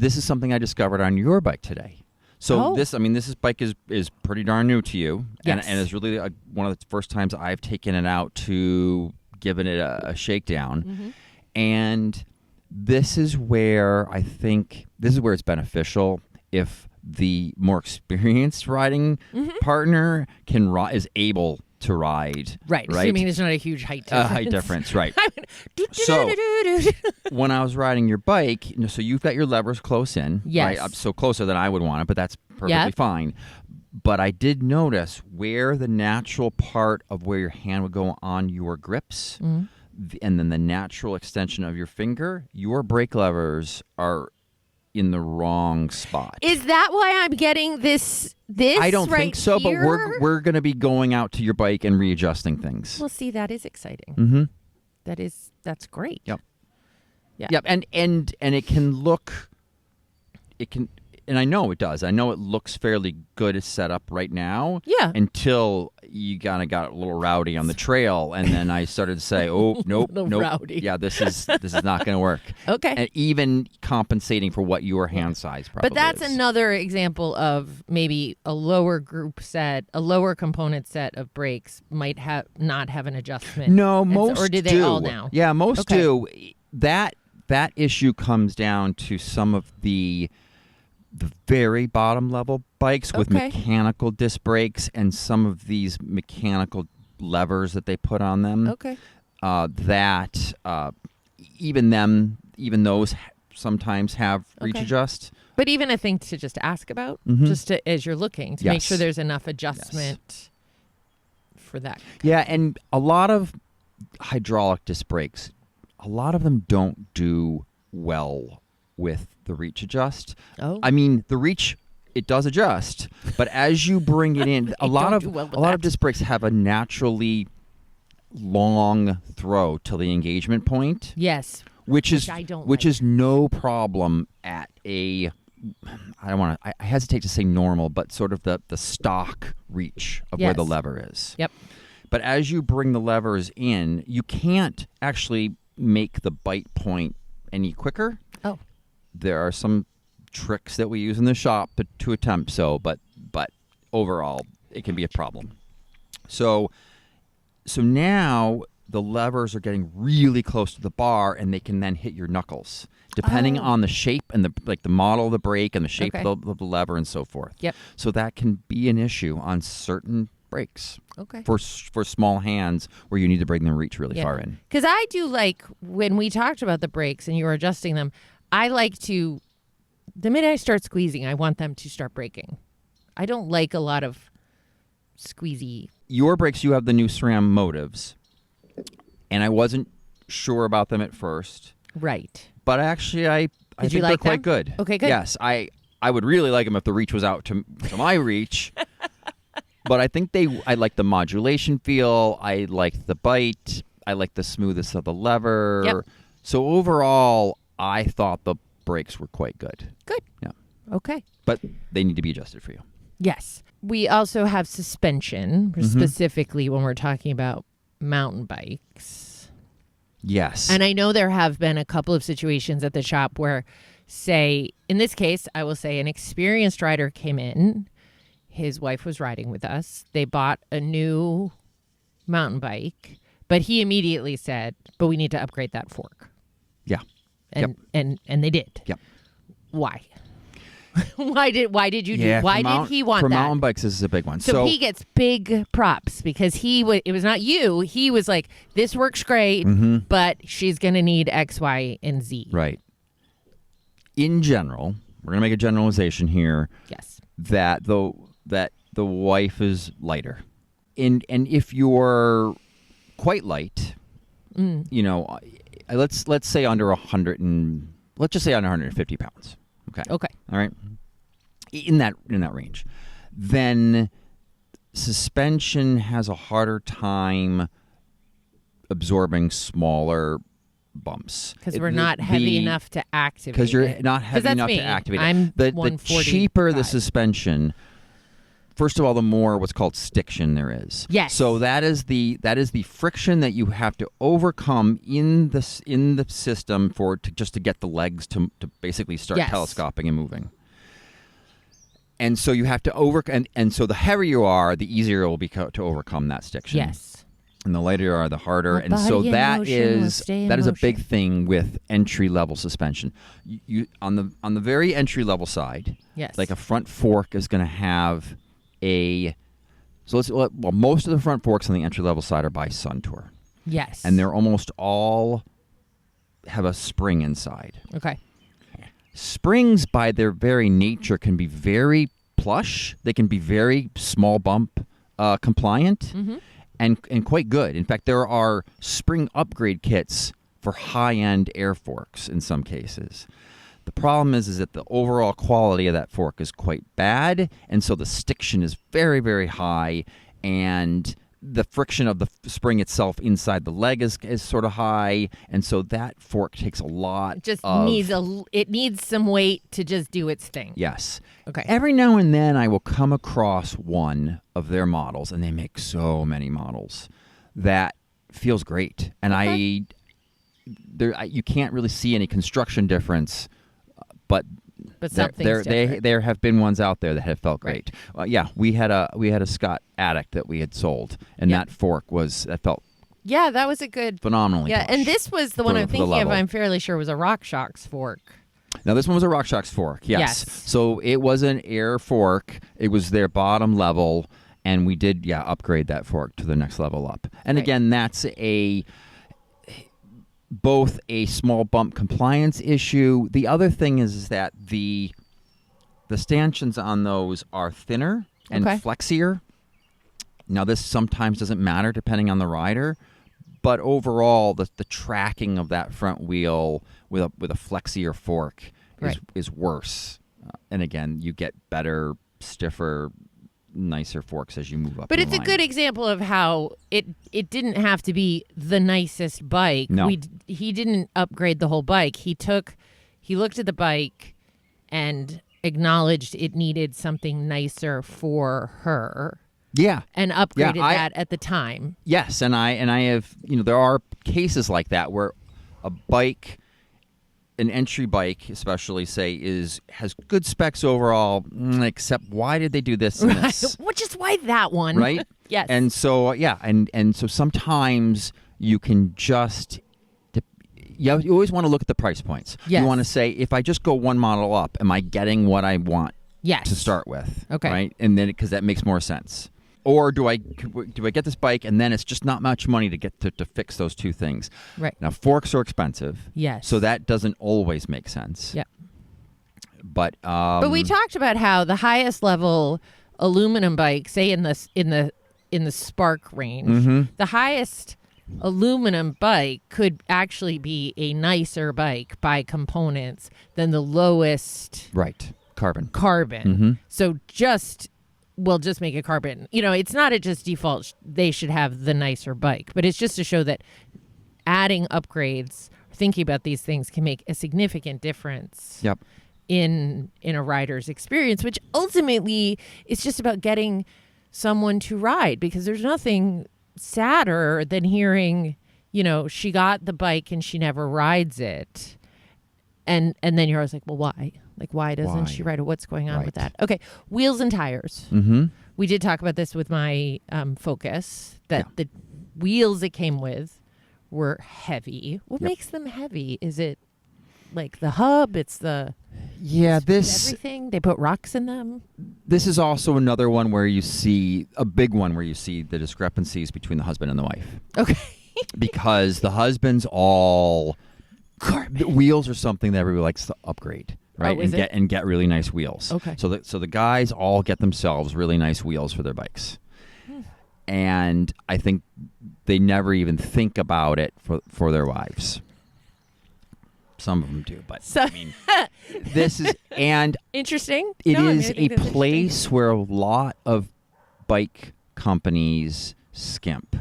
is something I discovered on your bike today. So this bike is pretty darn new to you, and it's really one of the first times I've taken it out to giving it a shakedown, and this is where it's beneficial if the more experienced riding partner is able to ride. Right. Assuming there's not a huge height difference. Right. So when I was riding your bike, so you've got your levers close in. Yes. Right? So closer than I would want it, but that's perfectly fine. But I did notice where the natural part of where your hand would go on your grips, and then the natural extension of your finger, your brake levers are in the wrong spot. Is that why I'm getting this I don't right think so, here? but we're going to be going out to your bike and readjusting things. Well, see, that is exciting. Mm-hmm. That's great. Yep. Yeah. Yep. And it can look, and I know it does. I know it looks fairly good set up right now. Yeah. Until you kind of got a little rowdy on the trail, and then I started to say, "Oh, nope, nope, rowdy. Yeah, this is not going to work." Okay. And even compensating for what your hand size probably But that's is. another example of maybe a lower component set of brakes might not have an adjustment. No, most or do they all now? Yeah, most Okay. do. That issue comes down to some of the very bottom level bikes with mechanical disc brakes and some of these mechanical levers that they put on them. Okay. Even those sometimes have reach adjust. But even a thing to just ask about, just as you're looking to make sure there's enough adjustment for that. Yeah, and a lot of hydraulic disc brakes, a lot of them don't do well with the reach adjust. Oh. I mean, the reach, it does adjust, but as you bring it in, a lot of disc brakes have a naturally long throw till the engagement point. Yes. Which is no problem at a, I hesitate to say normal, but sort of the stock reach of where the lever is. Yep. But as you bring the levers in, you can't actually make the bite point any quicker. Oh. There are some tricks that we use in the shop to attempt so, but overall, it can be a problem. So now the levers are getting really close to the bar, and they can then hit your knuckles, depending on the shape and the model of the brake and the shape of the lever and so forth. Yep. So that can be an issue on certain brakes. Okay. For small hands where you need to bring them reach really far in. Because I do like when we talked about the brakes and you were adjusting them. I like to, the minute I start squeezing, I want them to start braking. I don't like a lot of squeezy. Your brakes, you have the new SRAM motives, and I wasn't sure about them at first. Right. But actually, I think they're quite good. Okay, good. Yes, I would really like them if the reach was out to my reach. But I think I like the modulation feel. I like the bite. I like the smoothness of the lever. Yep. So overall, I thought the brakes were quite good. Good. Yeah. Okay. But they need to be adjusted for you. Yes. We also have suspension, specifically when we're talking about mountain bikes. Yes. And I know there have been a couple of situations at the shop where, say, in this case, I will say an experienced rider came in. His wife was riding with us. They bought a new mountain bike, but he immediately said, but we need to upgrade that fork. Yeah. And they did. Yep. Why? Why did you do? Why did he want for that? For mountain bikes, this is a big one. So he gets big props because it was not you. He was like, this works great, but she's going to need X, Y, and Z. Right. In general, we're going to make a generalization here. Yes. That the wife is lighter. And if you're quite light, let's say under 100 and let's just say under 150 pounds. Okay. All right. In that range, then suspension has a harder time absorbing smaller bumps because we're not heavy enough to activate. Because you're not heavy enough to activate. I'm the cheaper the suspension. First of all, the more what's called stiction there is. Yes. So that is the friction that you have to overcome in the system just to get the legs to basically start telescoping and moving. And so you have to and so the heavier you are, the easier it will be to overcome that stiction. Yes. And the lighter you are, the harder. And so that is a big thing with entry level suspension. You on the very entry level side. Yes. Like a front fork is going to have most of the front forks on the entry level side are by Suntour. Yes. And they're almost all have a spring inside. Okay. Springs by their very nature can be very plush. They can be very small bump compliant and quite good. In fact, there are spring upgrade kits for high-end air forks in some cases. The problem is that the overall quality of that fork is quite bad, and so the stiction is very, very high, and the friction of the spring itself inside the leg is sort of high, and so that fork takes a lot. It needs some weight to just do its thing. Yes. Okay. Every now and then I will come across one of their models, and they make so many models that feels great, and you can't really see any construction difference. But there have been ones out there that have felt great. Right. We had a Scott Addict that we had sold, and that fork felt that was a good phenomenally. Yeah, and this was the one I'm thinking of. I'm fairly sure was a RockShox fork. Now this one was a RockShox fork. Yes. So it was an air fork. It was their bottom level, and we did upgrade that fork to the next level up. And again, that's both a small bump compliance issue. The other thing is that the stanchions on those are thinner and flexier. Now, this sometimes doesn't matter depending on the rider, but overall, the tracking of that front wheel with a flexier fork is worse. And again, you get better, stiffer, nicer forks as you move up. But it's a good example of how it didn't have to be the nicest bike. No. He didn't upgrade the whole bike. He looked at the bike and acknowledged it needed something nicer for her. Yeah. And upgraded that at the time. Yes, and I have, there are cases like that where a bike, an entry bike especially, say, has good specs overall, except why did they do this and this? Which is why that one. Right? Yes. And so, and so sometimes you can just, you always want to look at the price points. Yes. You want to say, if I just go one model up, am I getting what I want to start with? Okay. Right? And then, because that makes more sense. Or do I get this bike and then it's just not much money to get to fix those two things? Right. Now, forks are expensive. Yes. So that doesn't always make sense. Yeah. But we talked about how the highest level aluminum bike, say in the Spark range, the highest aluminum bike could actually be a nicer bike by components than the lowest carbon. So we'll just make a carbon. It's not just default. They should have the nicer bike, but it's just to show that adding upgrades, thinking about these things can make a significant difference. Yep. In a rider's experience, which ultimately is just about getting someone to ride, because there's nothing sadder than hearing, she got the bike and she never rides it. And then you're always like, well, why? Like, why doesn't she ride it? What's going on with that? Okay, wheels and tires. We did talk about this with my Focus, that the wheels it came with were heavy. What makes them heavy? Is it like the hub? It's everything. They put rocks in them. This is also another one where you see the discrepancies between the husband and the wife. Okay. Because the husband's all carbon. The wheels are something that everybody likes to upgrade, right? And get really nice wheels. Okay. So the guys all get themselves really nice wheels for their bikes. And I think they never even think about it for their wives. Some of them do, but this is interesting. It is a place where a lot of bike companies skimp.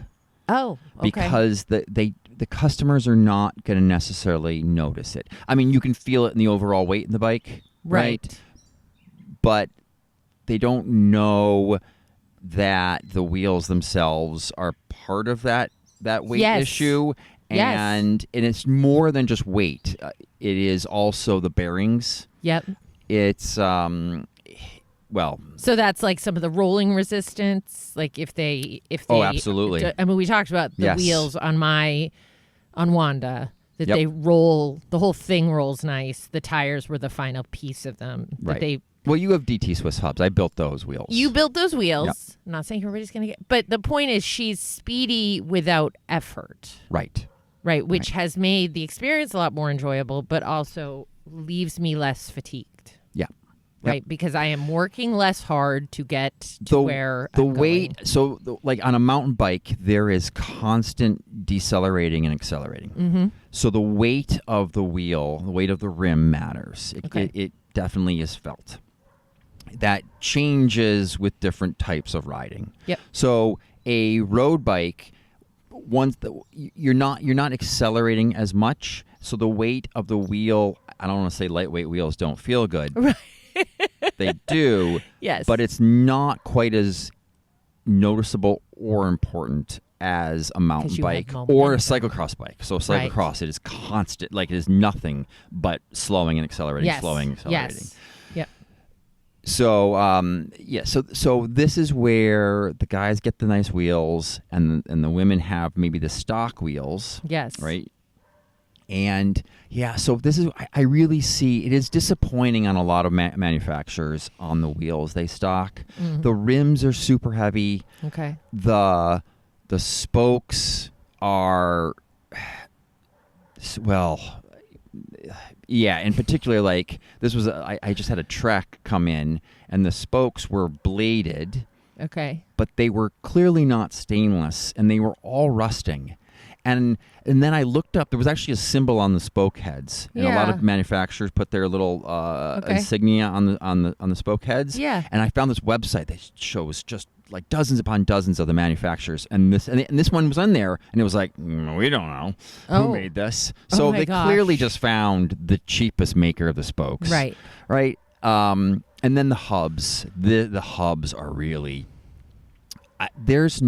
Oh, okay. Because the customers are not going to necessarily notice it. I mean, you can feel it in the overall weight in the bike, right? But they don't know that the wheels themselves are part of that weight issue. And it's more than just weight. It is also the bearings. Yep. It's So that's like some of the rolling resistance. Like if they. Oh, absolutely. I mean, we talked about the wheels on Wanda. That they roll. The whole thing rolls nice. The tires were the final piece of them. Right. Well, you have DT Swiss hubs. I built those wheels. You built those wheels. Yep. I'm not saying everybody's going to get. But the point is, she's speedy without effort. Right. Right, which has made the experience a lot more enjoyable, but also leaves me less fatigued. Yeah. right? Because I am working less hard to get to where the I'm weight. going. So, like on a mountain bike, there is constant decelerating and accelerating. Mm-hmm. So the weight of the wheel, the weight of the rim matters. It definitely is felt. That changes with different types of riding. Yep. So a road bike, you're not accelerating as much. So the weight of the wheel, I don't want to say lightweight wheels don't feel good. Right. They do. Yes. But it's not quite as noticeable or important as a mountain bike or a cyclocross bike. So cyclocross, it is constant, like it is nothing but slowing and accelerating, slowing and accelerating. Yes. Yep. So so this is where the guys get the nice wheels and the women have maybe the stock wheels. Yes. Right. And so this is, I really see, it is disappointing on a lot of manufacturers on the wheels they stock. Mm-hmm. The rims are super heavy. Okay. The spokes are, well, yeah, in particular, like this was, I just had a Trek come in and the spokes were bladed. Okay. But they were clearly not stainless and they were all rusting. And then I looked up. There was actually a symbol on the spoke heads, and a lot of manufacturers put their little insignia on the spoke heads. Yeah. And I found this website that shows just like dozens upon dozens of the manufacturers, and this one was on there, and it was like, we don't know who made this. So they clearly just found the cheapest maker of the spokes. Right. Right. And then the hubs. The hubs are really. There's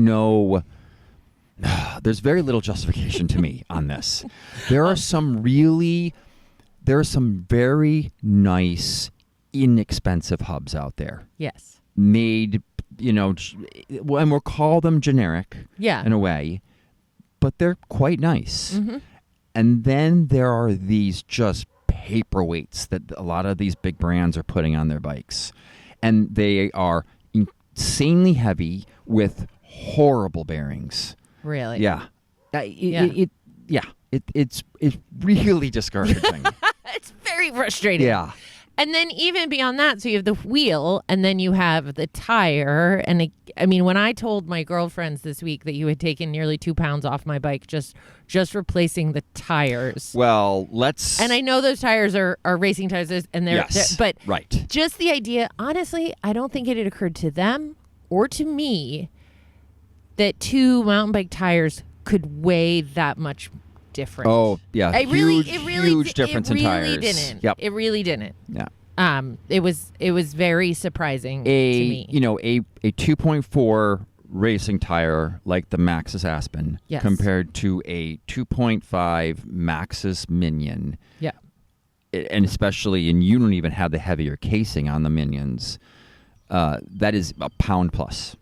very little justification to me on this. There are some very nice, inexpensive hubs out there. Yes. Made, and we'll call them generic in a way, but they're quite nice. Mm-hmm. And then there are these just paperweights that a lot of these big brands are putting on their bikes. And they are insanely heavy with horrible bearings. Really? Yeah. It's really discouraging. It's very frustrating. Yeah. And then even beyond that, so you have the wheel and then you have the tire. And I mean, when I told my girlfriends this week that you had taken nearly 2 pounds off my bike, just replacing the tires. Well, and I know those tires are racing tires and they're but right. Just the idea, honestly, I don't think it had occurred to them or to me that 2 mountain bike tires could weigh that much different. Oh, yeah. Huge difference in tires. It really didn't. Yep. It really didn't. Yeah. It was very surprising to me. A 2.4 racing tire like the Maxxis Aspen compared to a 2.5 Maxxis Minion. Yeah. And you don't even have the heavier casing on the Minions. That is a pound plus.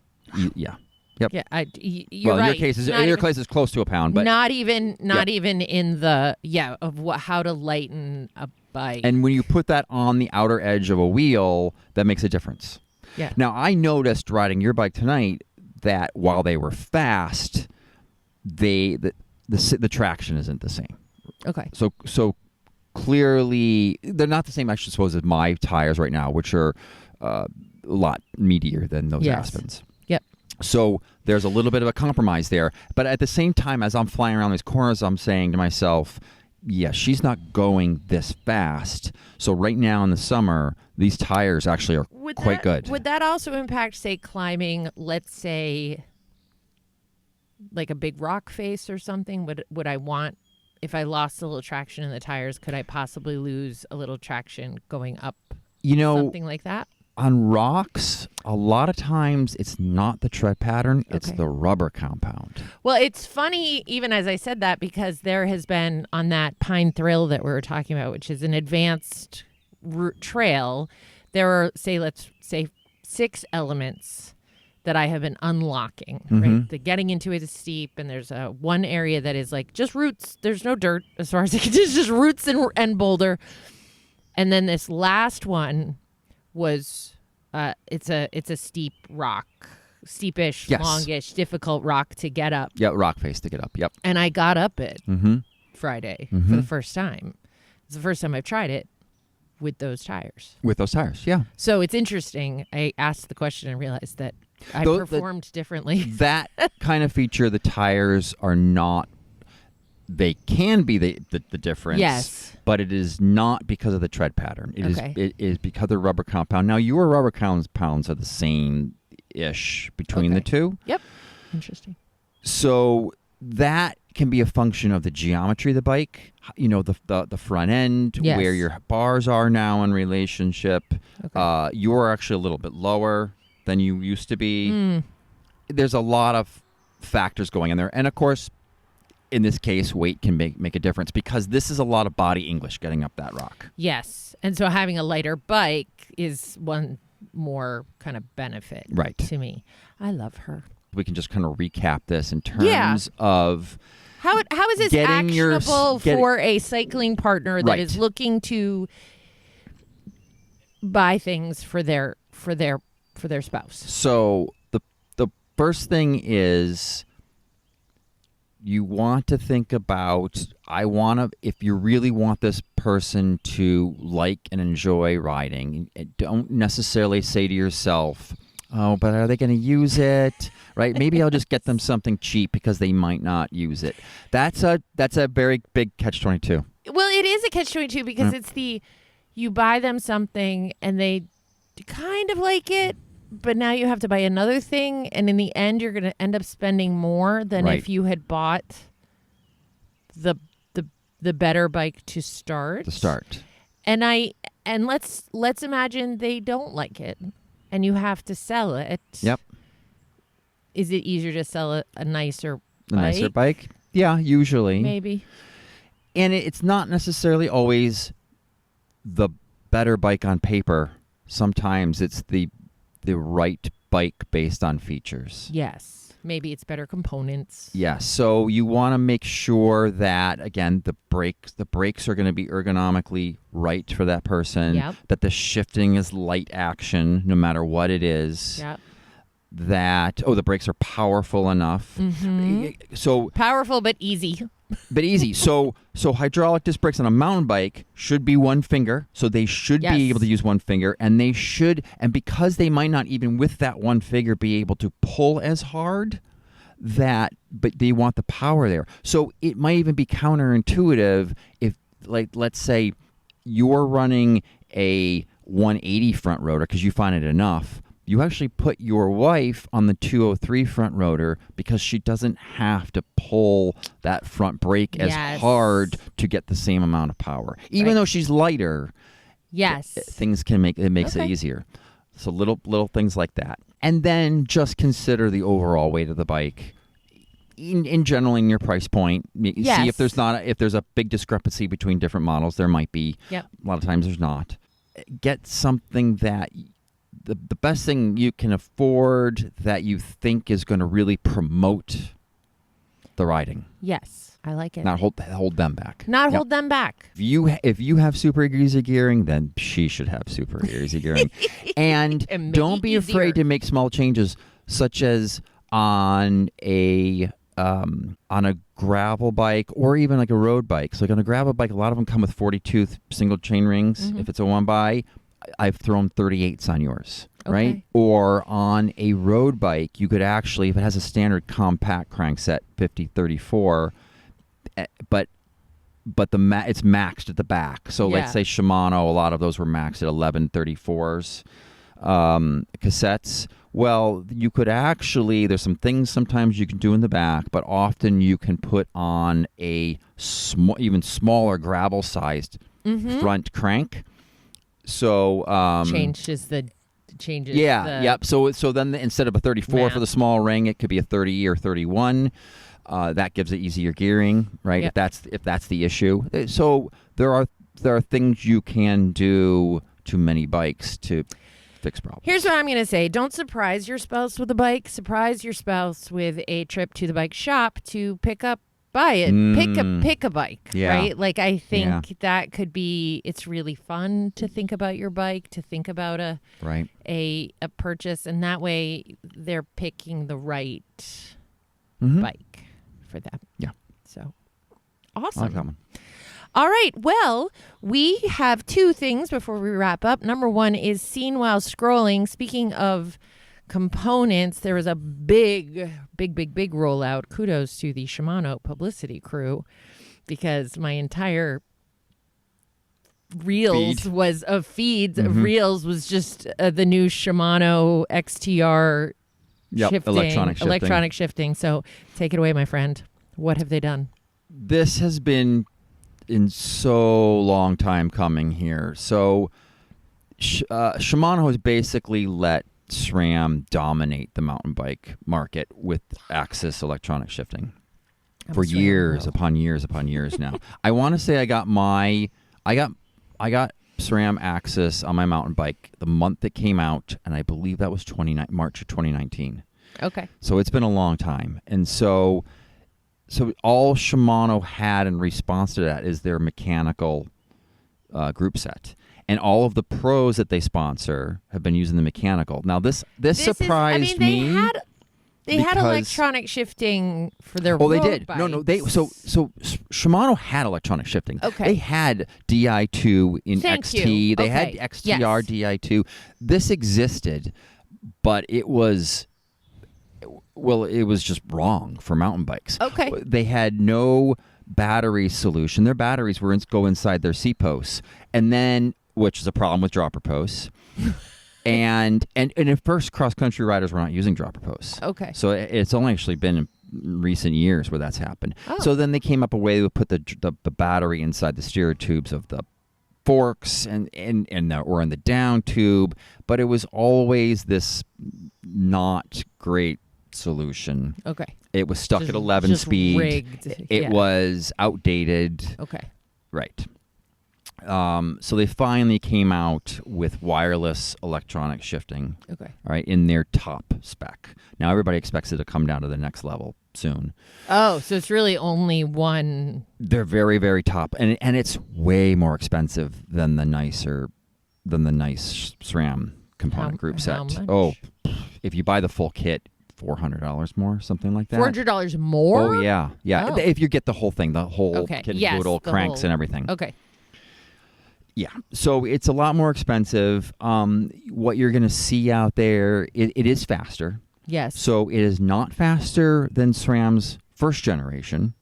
Yeah. Yep. Yeah, you're right. In your case is close to a pound, but not even in the how to lighten a bike. And when you put that on the outer edge of a wheel, that makes a difference. Yeah. Now I noticed riding your bike tonight that while they were fast, the traction isn't the same. Okay. So clearly they're not the same. I should suppose as my tires right now, which are a lot meatier than those Aspens. Yep. So there's a little bit of a compromise there. But at the same time, as I'm flying around these corners, I'm saying to myself, she's not going this fast. So right now in the summer, these tires actually are quite good. Would that also impact, say, climbing, let's say, like a big rock face or something? Would I want, if I lost a little traction in the tires, could I possibly lose a little traction going up? Something like that? On rocks, a lot of times it's not the tread pattern, it's the rubber compound. Well, it's funny, even as I said that, because there has been on that Pine Thrill that we were talking about, which is an advanced trail, there are, let's say 6 elements that I have been unlocking. Mm-hmm. Right? The getting into it is steep, and there's one area that is like just roots. There's no dirt as far as I can. It's just roots and boulder. And then this last one was it's a steep rock, steepish, longish, difficult rock to get up. Yeah, rock face to get up. Yep. And I got up it Friday for the first time. It's the first time I've tried it. with those tires. With those tires, yeah. So it's interesting. I asked the question and realized that I performed differently. That kind of feature, the tires are not. They can be the difference. Yes. But it is not because of the tread pattern. It is because of the rubber compound. Now, your rubber compounds are the same-ish between the two. Yep. Interesting. So that can be a function of the geometry of the bike, the front end, where your bars are now in relationship. Okay. You're actually a little bit lower than you used to be. There's a lot of factors going in there. And, of course, in this case, weight can make a difference because this is a lot of body English getting up that rock. Yes. And so having a lighter bike is one more kind of benefit to me. I love her. We can just kind of recap this in terms of how is this actionable for a cycling partner that is looking to buy things for their spouse. So the first thing is you want to think about, if you really want this person to like and enjoy riding, don't necessarily say to yourself, oh, but are they going to use it? Right? Maybe I'll just get them something cheap because they might not use it. That's a very big catch-22. Well, it is a catch-22 because it's you buy them something and they kind of like it, but now you have to buy another thing, and in the end, you're going to end up spending more than if you had bought the better bike to start. And let's imagine they don't like it, and you have to sell it. Yep. Is it easier to sell a nicer bike? A nicer bike? Yeah, usually. Maybe. And it's not necessarily always the better bike on paper. Sometimes it's the right bike based on features. Yes. Maybe it's better components. Yes. So you want to make sure that, again, the brakes are going to be ergonomically right for that person. Yep. That the shifting is light action no matter what it is. Yep. That, the brakes are powerful enough. Mm-hmm. So powerful but easy. So hydraulic disc brakes on a mountain bike should be one finger. So they should be able to use one finger, and because they might not even with that one finger be able to pull as hard, but they want the power there. So it might even be counterintuitive if, like, let's say you're running a 180 front rotor because you find it enough. You actually put your wife on the 203 front rotor because she doesn't have to pull that front brake as hard to get the same amount of power. Even though she's lighter, things can makes it easier. So little things like that. And then just consider the overall weight of the bike. In general, in your price point, see if there's a big discrepancy between different models. There might be. Yep. A lot of times there's not. Get something that the best thing you can afford that you think is going to really promote the riding. Yes, I like it. Not hold them back. Hold them back. If you have super easy gearing, then she should have super easy gearing. And don't be afraid to make small changes, such as on a gravel bike or even like a road bike. So like on a gravel bike, a lot of them come with 40-tooth single chain rings. If it's a one by, I've thrown 38s on yours, right? Or on a road bike, you could actually, if it has a standard compact crankset, 50-34, but it's maxed at the back. So let's say Shimano, a lot of those were maxed at 11-34s cassettes. Well, you could actually, there's some things sometimes you can do in the back, but often you can put on a even smaller gravel-sized front crank. So changes. Yep. So then instead of a 34 for the small ring, it could be a 30 or 31. That gives it easier gearing, right? Yep. If that's the issue. So there are things you can do to many bikes to fix problems. Here's what I'm going to say. Don't surprise your spouse with a bike. Surprise your spouse with a trip to the bike shop to buy it. Pick a bike, right? Like, I think that could be, it's really fun to think about your bike, to think about a purchase, and that way they're picking the right bike for them. Yeah. So awesome. I like that one. All right. Well, we have two things before we wrap up. Number one is seen while scrolling. Speaking of components, there was a big rollout. Kudos to the Shimano publicity crew, because my entire reels was of feeds. Reels was just the new Shimano XTR electronic shifting. So take it away, my friend. What have they done? This has been in so long time coming here. So Shimano has basically let SRAM dominate the mountain bike market with Axis electronic shifting for years upon years now. I want to say I got SRAM Axis on my mountain bike the month it came out, and I believe that was March of 2019. Okay. So it's been a long time. And so all Shimano had in response to that is their mechanical group set. And all of the pros that they sponsor have been using the mechanical. Now, this surprised me. They had electronic shifting for their road they did. bikes. No. So Shimano had electronic shifting. Okay. They had Di2 in XT. They had XTR Di2. This existed, but it was just wrong for mountain bikes. Okay. They had no battery solution. Their batteries go inside their seat posts, and then, which is a problem with dropper posts. And at first, cross-country riders were not using dropper posts. Okay. So it's only actually been in recent years where that's happened. Oh. So then they came up a way to put the battery inside the steer tubes of the forks or in the down tube, but it was always this not great solution. Okay. It was stuck at 11 speed. Rigged. It was outdated. Okay. Right. So they finally came out with wireless electronic shifting. Okay. All right, in their top spec. Now everybody expects it to come down to the next level soon. Oh, so it's really only one. They're very, very top, and it's way more expensive than the nice SRAM component group set. How much? Oh, if you buy the full kit, $400 more, something like that. $400 more? Oh yeah. Oh. If you get the whole thing, the whole kit and caboodle, cranks and everything. Okay. Yeah, so it's a lot more expensive. What you're going to see out there, it is faster. Yes. So it is not faster than SRAM's first generation.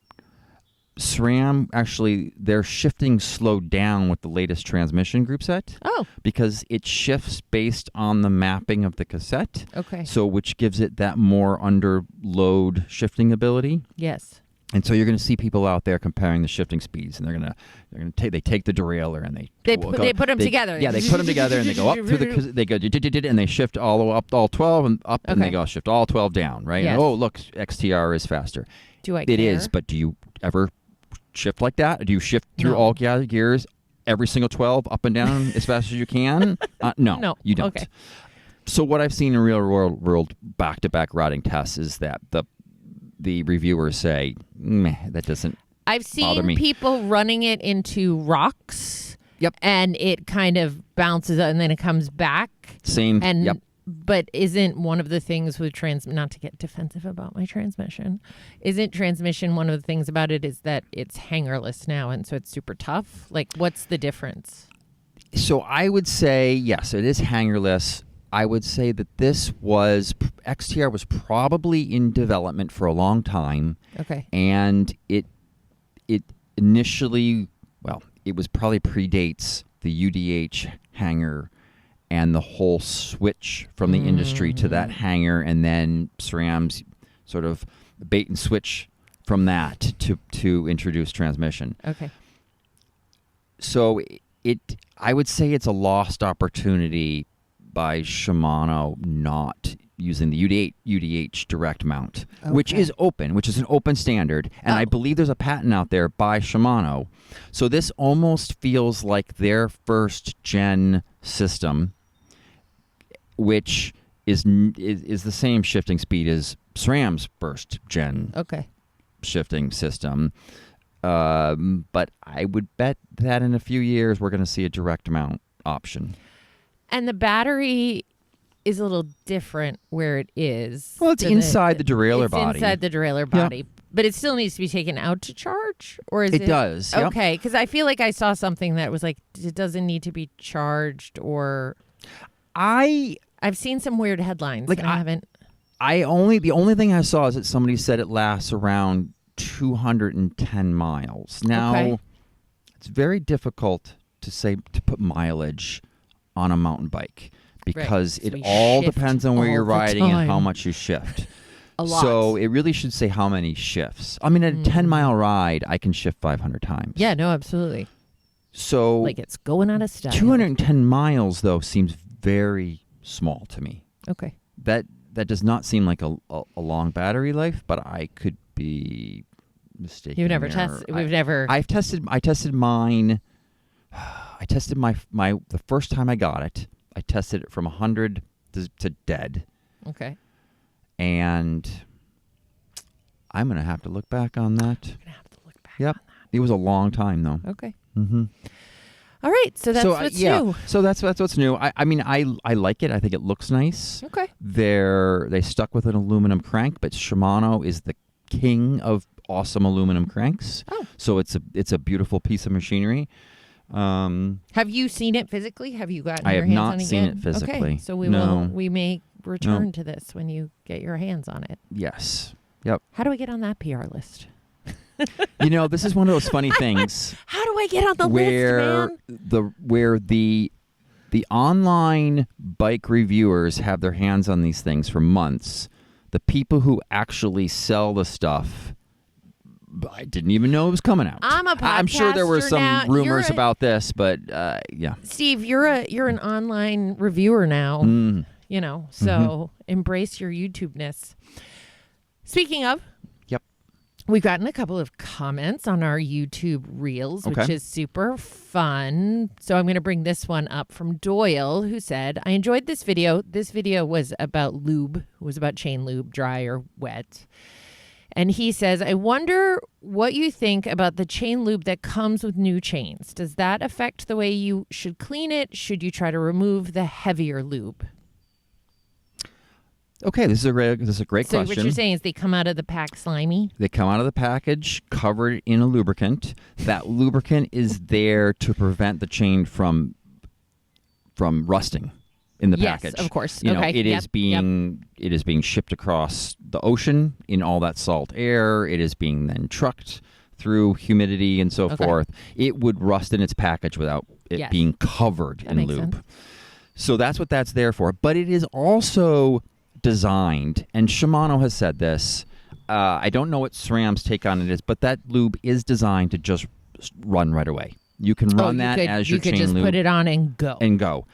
SRAM, actually, their shifting slowed down with the latest transmission group set. Oh. Because it shifts based on the mapping of the cassette. Okay. So which gives it that more under load shifting ability. Yes. And so you're going to see people out there comparing the shifting speeds, and they're going to take the derailleur and they put them together. Yeah, they put them together and they go up through they go and they shift all the way up all 12 and up, and they go shift all 12 down, right? Yes. And, oh, look, XTR is faster. Do I care? It is, but do you ever shift like that? Do you shift through all gears, every single 12 up and down as fast as you can? No, you don't. Okay. So what I've seen in real world back-to-back riding tests is that the reviewers say, meh, that doesn't I've bother me. seen people running it into rocks. Yep. And it kind of bounces and then it comes back. Same. And yep. But isn't one of the things with not to get defensive about my transmission, isn't transmission one of the things about it is that it's hangerless now, and so it's super tough? Like, what's the difference? So I would say, yes, it is hangerless. I would say that XTR was probably in development for a long time. Okay. And it initially, it was probably predates the UDH hanger and the whole switch from the industry to that hanger, and then SRAM's sort of bait and switch from that to introduce transmission. Okay. So I would say it's a lost opportunity by Shimano not using the UDH direct mount, which is an open standard, and I believe there's a patent out there by Shimano. So this almost feels like their first gen system, which is the same shifting speed as SRAM's first gen shifting system. But I would bet that in a few years we're going to see a direct mount option. And the battery is a little different where it is. Well, it's inside the derailleur body. It's inside the derailleur body. But it still needs to be taken out to charge? Or is it? It does. Yep. Okay, because I feel like I saw something that was like, it doesn't need to be charged or... I've seen some weird headlines. Like, I haven't... The only thing I saw is that somebody said it lasts around 210 miles. Now, it's very difficult to put mileage on a mountain bike because it all depends on where you're riding and how much you shift. A lot. So it really should say how many shifts. I mean, at a 10-mile ride, I can shift 500 times. Yeah, no, absolutely. So like it's going out of style. 210 miles, though, seems very small to me. Okay. That does not seem like a long battery life, but I could be mistaken. You've never tested. I tested mine. I tested my the first time I got it. I tested it from 100 to dead. Okay. And I'm gonna have to look back on that. You're gonna have to look back. Yep. On that. It was a long time though. Okay. Mm-hmm. All right, so that's what's new. So that's what's new. I mean, I like it. I think it looks nice. Okay. They stuck with an aluminum crank, but Shimano is the king of awesome aluminum cranks. Oh. So it's a beautiful piece of machinery. Have you seen it physically? Have you gotten I your have hands not on it seen yet? it physically. Okay, so we may return to this when you get your hands on it. Yes. Yep. How do I get on that PR list? This is one of those funny things. How do I get on the list, man? Where the online bike reviewers have their hands on these things for months. The people who actually sell the stuff, I didn't even know it was coming out. I'm sure there were some rumors about this, but yeah. Steve, you're an online reviewer now. Mm. So embrace your YouTube-ness. Speaking of, we've gotten a couple of comments on our YouTube Reels, which is super fun. So I'm going to bring this one up from Doyle, who said, I enjoyed this video. This video was about lube. It was about chain lube, dry or wet. And he says, I wonder what you think about the chain lube that comes with new chains. Does that affect the way you should clean it? Should you try to remove the heavier lube? Okay, this is a great question. So what you're saying is they come out of the pack slimy? They come out of the package covered in a lubricant. That lubricant is there to prevent the chain from rusting in the package. Yes, of course. It is being shipped across the ocean in all that salt air. It is being then trucked through humidity and so forth. It would rust in its package without it being covered in lube. Sense. So that's what that's there for. But it is also designed, and Shimano has said this, I don't know what SRAM's take on it is, but that lube is designed to just run right away. You can run as your chain lube. You could just put it on and go.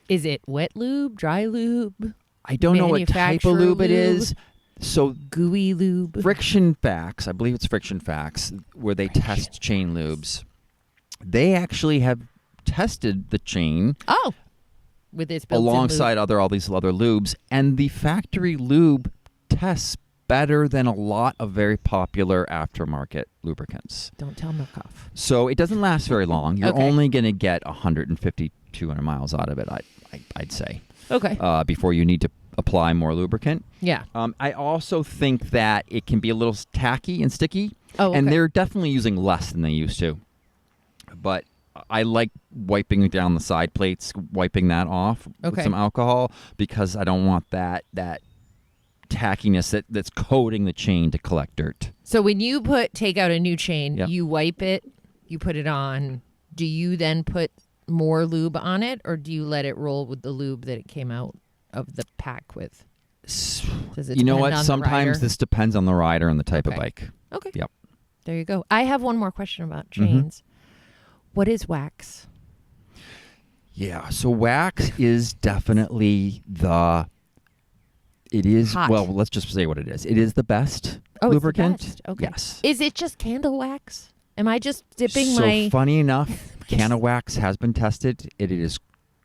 Is it wet lube, dry lube? I don't know what type of lube it is. So gooey lube. Friction Facts, I believe it's Friction Facts, where they test chain lubes. They actually have tested the chain. Oh. With this alongside all these other lubes, and the factory lube tests better than a lot of very popular aftermarket lubricants. Don't tell Milkoff. So it doesn't last very long. You're only going to get 150, 200 miles out of it, I'd say. Okay. Before you need to apply more lubricant. Yeah. I also think that it can be a little tacky and sticky. Oh, okay. And they're definitely using less than they used to. But I like wiping down the side plates, wiping that off with some alcohol, because I don't want that tackiness that's coating the chain to collect dirt. So when you take out a new chain, you wipe it, you put it on. Do you then put more lube on it, or do you let it roll with the lube that it came out of the pack with? Does it depend on sometimes this depends on the rider and the type of bike. Okay. Yep. There you go. I have one more question about chains. Mm-hmm. What is wax? Yeah, so wax is definitely hot. Well, let's just say what it is. It is the best lubricant. It's the best. Okay. Yes. Is it just candle wax? Am I just dipping So funny enough, candle wax has been tested. It is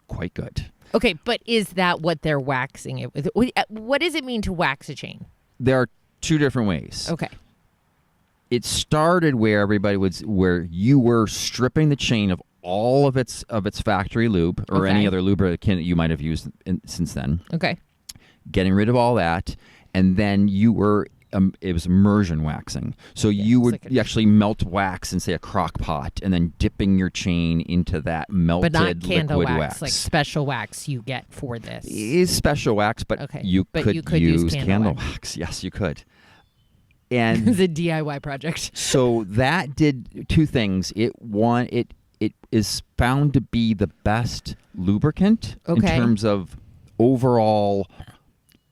quite good. Okay, but is that what they're waxing it with? What does it mean to wax a chain? There are two different ways. Okay. It started where where you were stripping the chain of all of its factory lube or any other lubricant you might have used since then. Okay. Getting rid of all that, and then you were it was immersion waxing. So you actually melt wax in, say, a crock pot, and then dipping your chain into that melted but not candle liquid wax, like special wax you get for this. It is special wax, but you could use candle wax. Yes, you could. And it's a DIY project. So that did two things. It is found to be the best lubricant in terms of overall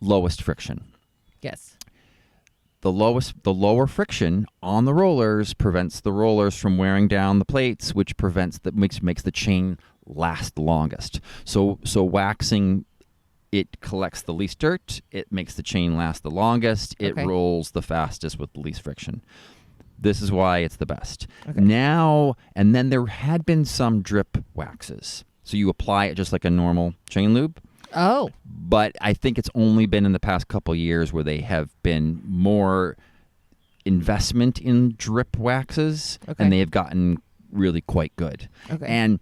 lowest friction. Yes. The lower friction on the rollers prevents the rollers from wearing down the plates, which makes the chain last longest. So waxing, it collects the least dirt, it makes the chain last the longest, it rolls the fastest with the least friction. This is why it's the best. Now, and then there had been some drip waxes. So you apply it just like a normal chain lube. Oh. But I think it's only been in the past couple of years where they have been more investment in drip waxes, and they have gotten really quite good. And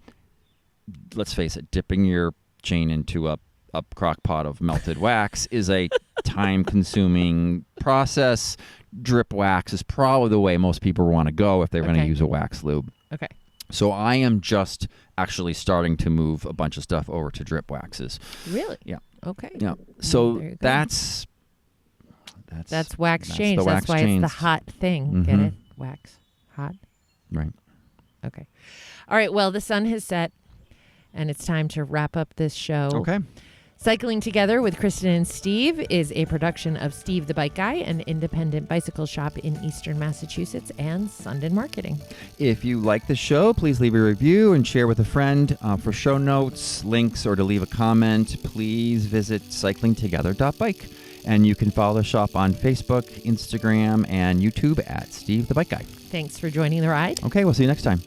let's face it, dipping your chain into a crock pot of melted wax is a time-consuming process. Drip wax is probably the way most people want to go if they're going to use a wax lube. Okay. So I am just actually starting to move a bunch of stuff over to drip waxes. Really? Yeah. Okay. Yeah. So that's wax change. That's why change. It's the hot thing. Get it? Wax. Hot. Right. Okay. All right. Well, the sun has set, and it's time to wrap up this show. Okay. Cycling Together with Kristin and Steve is a production of Steve the Bike Guy, an independent bicycle shop in Eastern Massachusetts, and Sundin Marketing. If you like the show, please leave a review and share with a friend. For show notes, links, or to leave a comment, please visit cyclingtogether.bike. And you can follow the shop on Facebook, Instagram, and YouTube at Steve the Bike Guy. Thanks for joining the ride. Okay, we'll see you next time.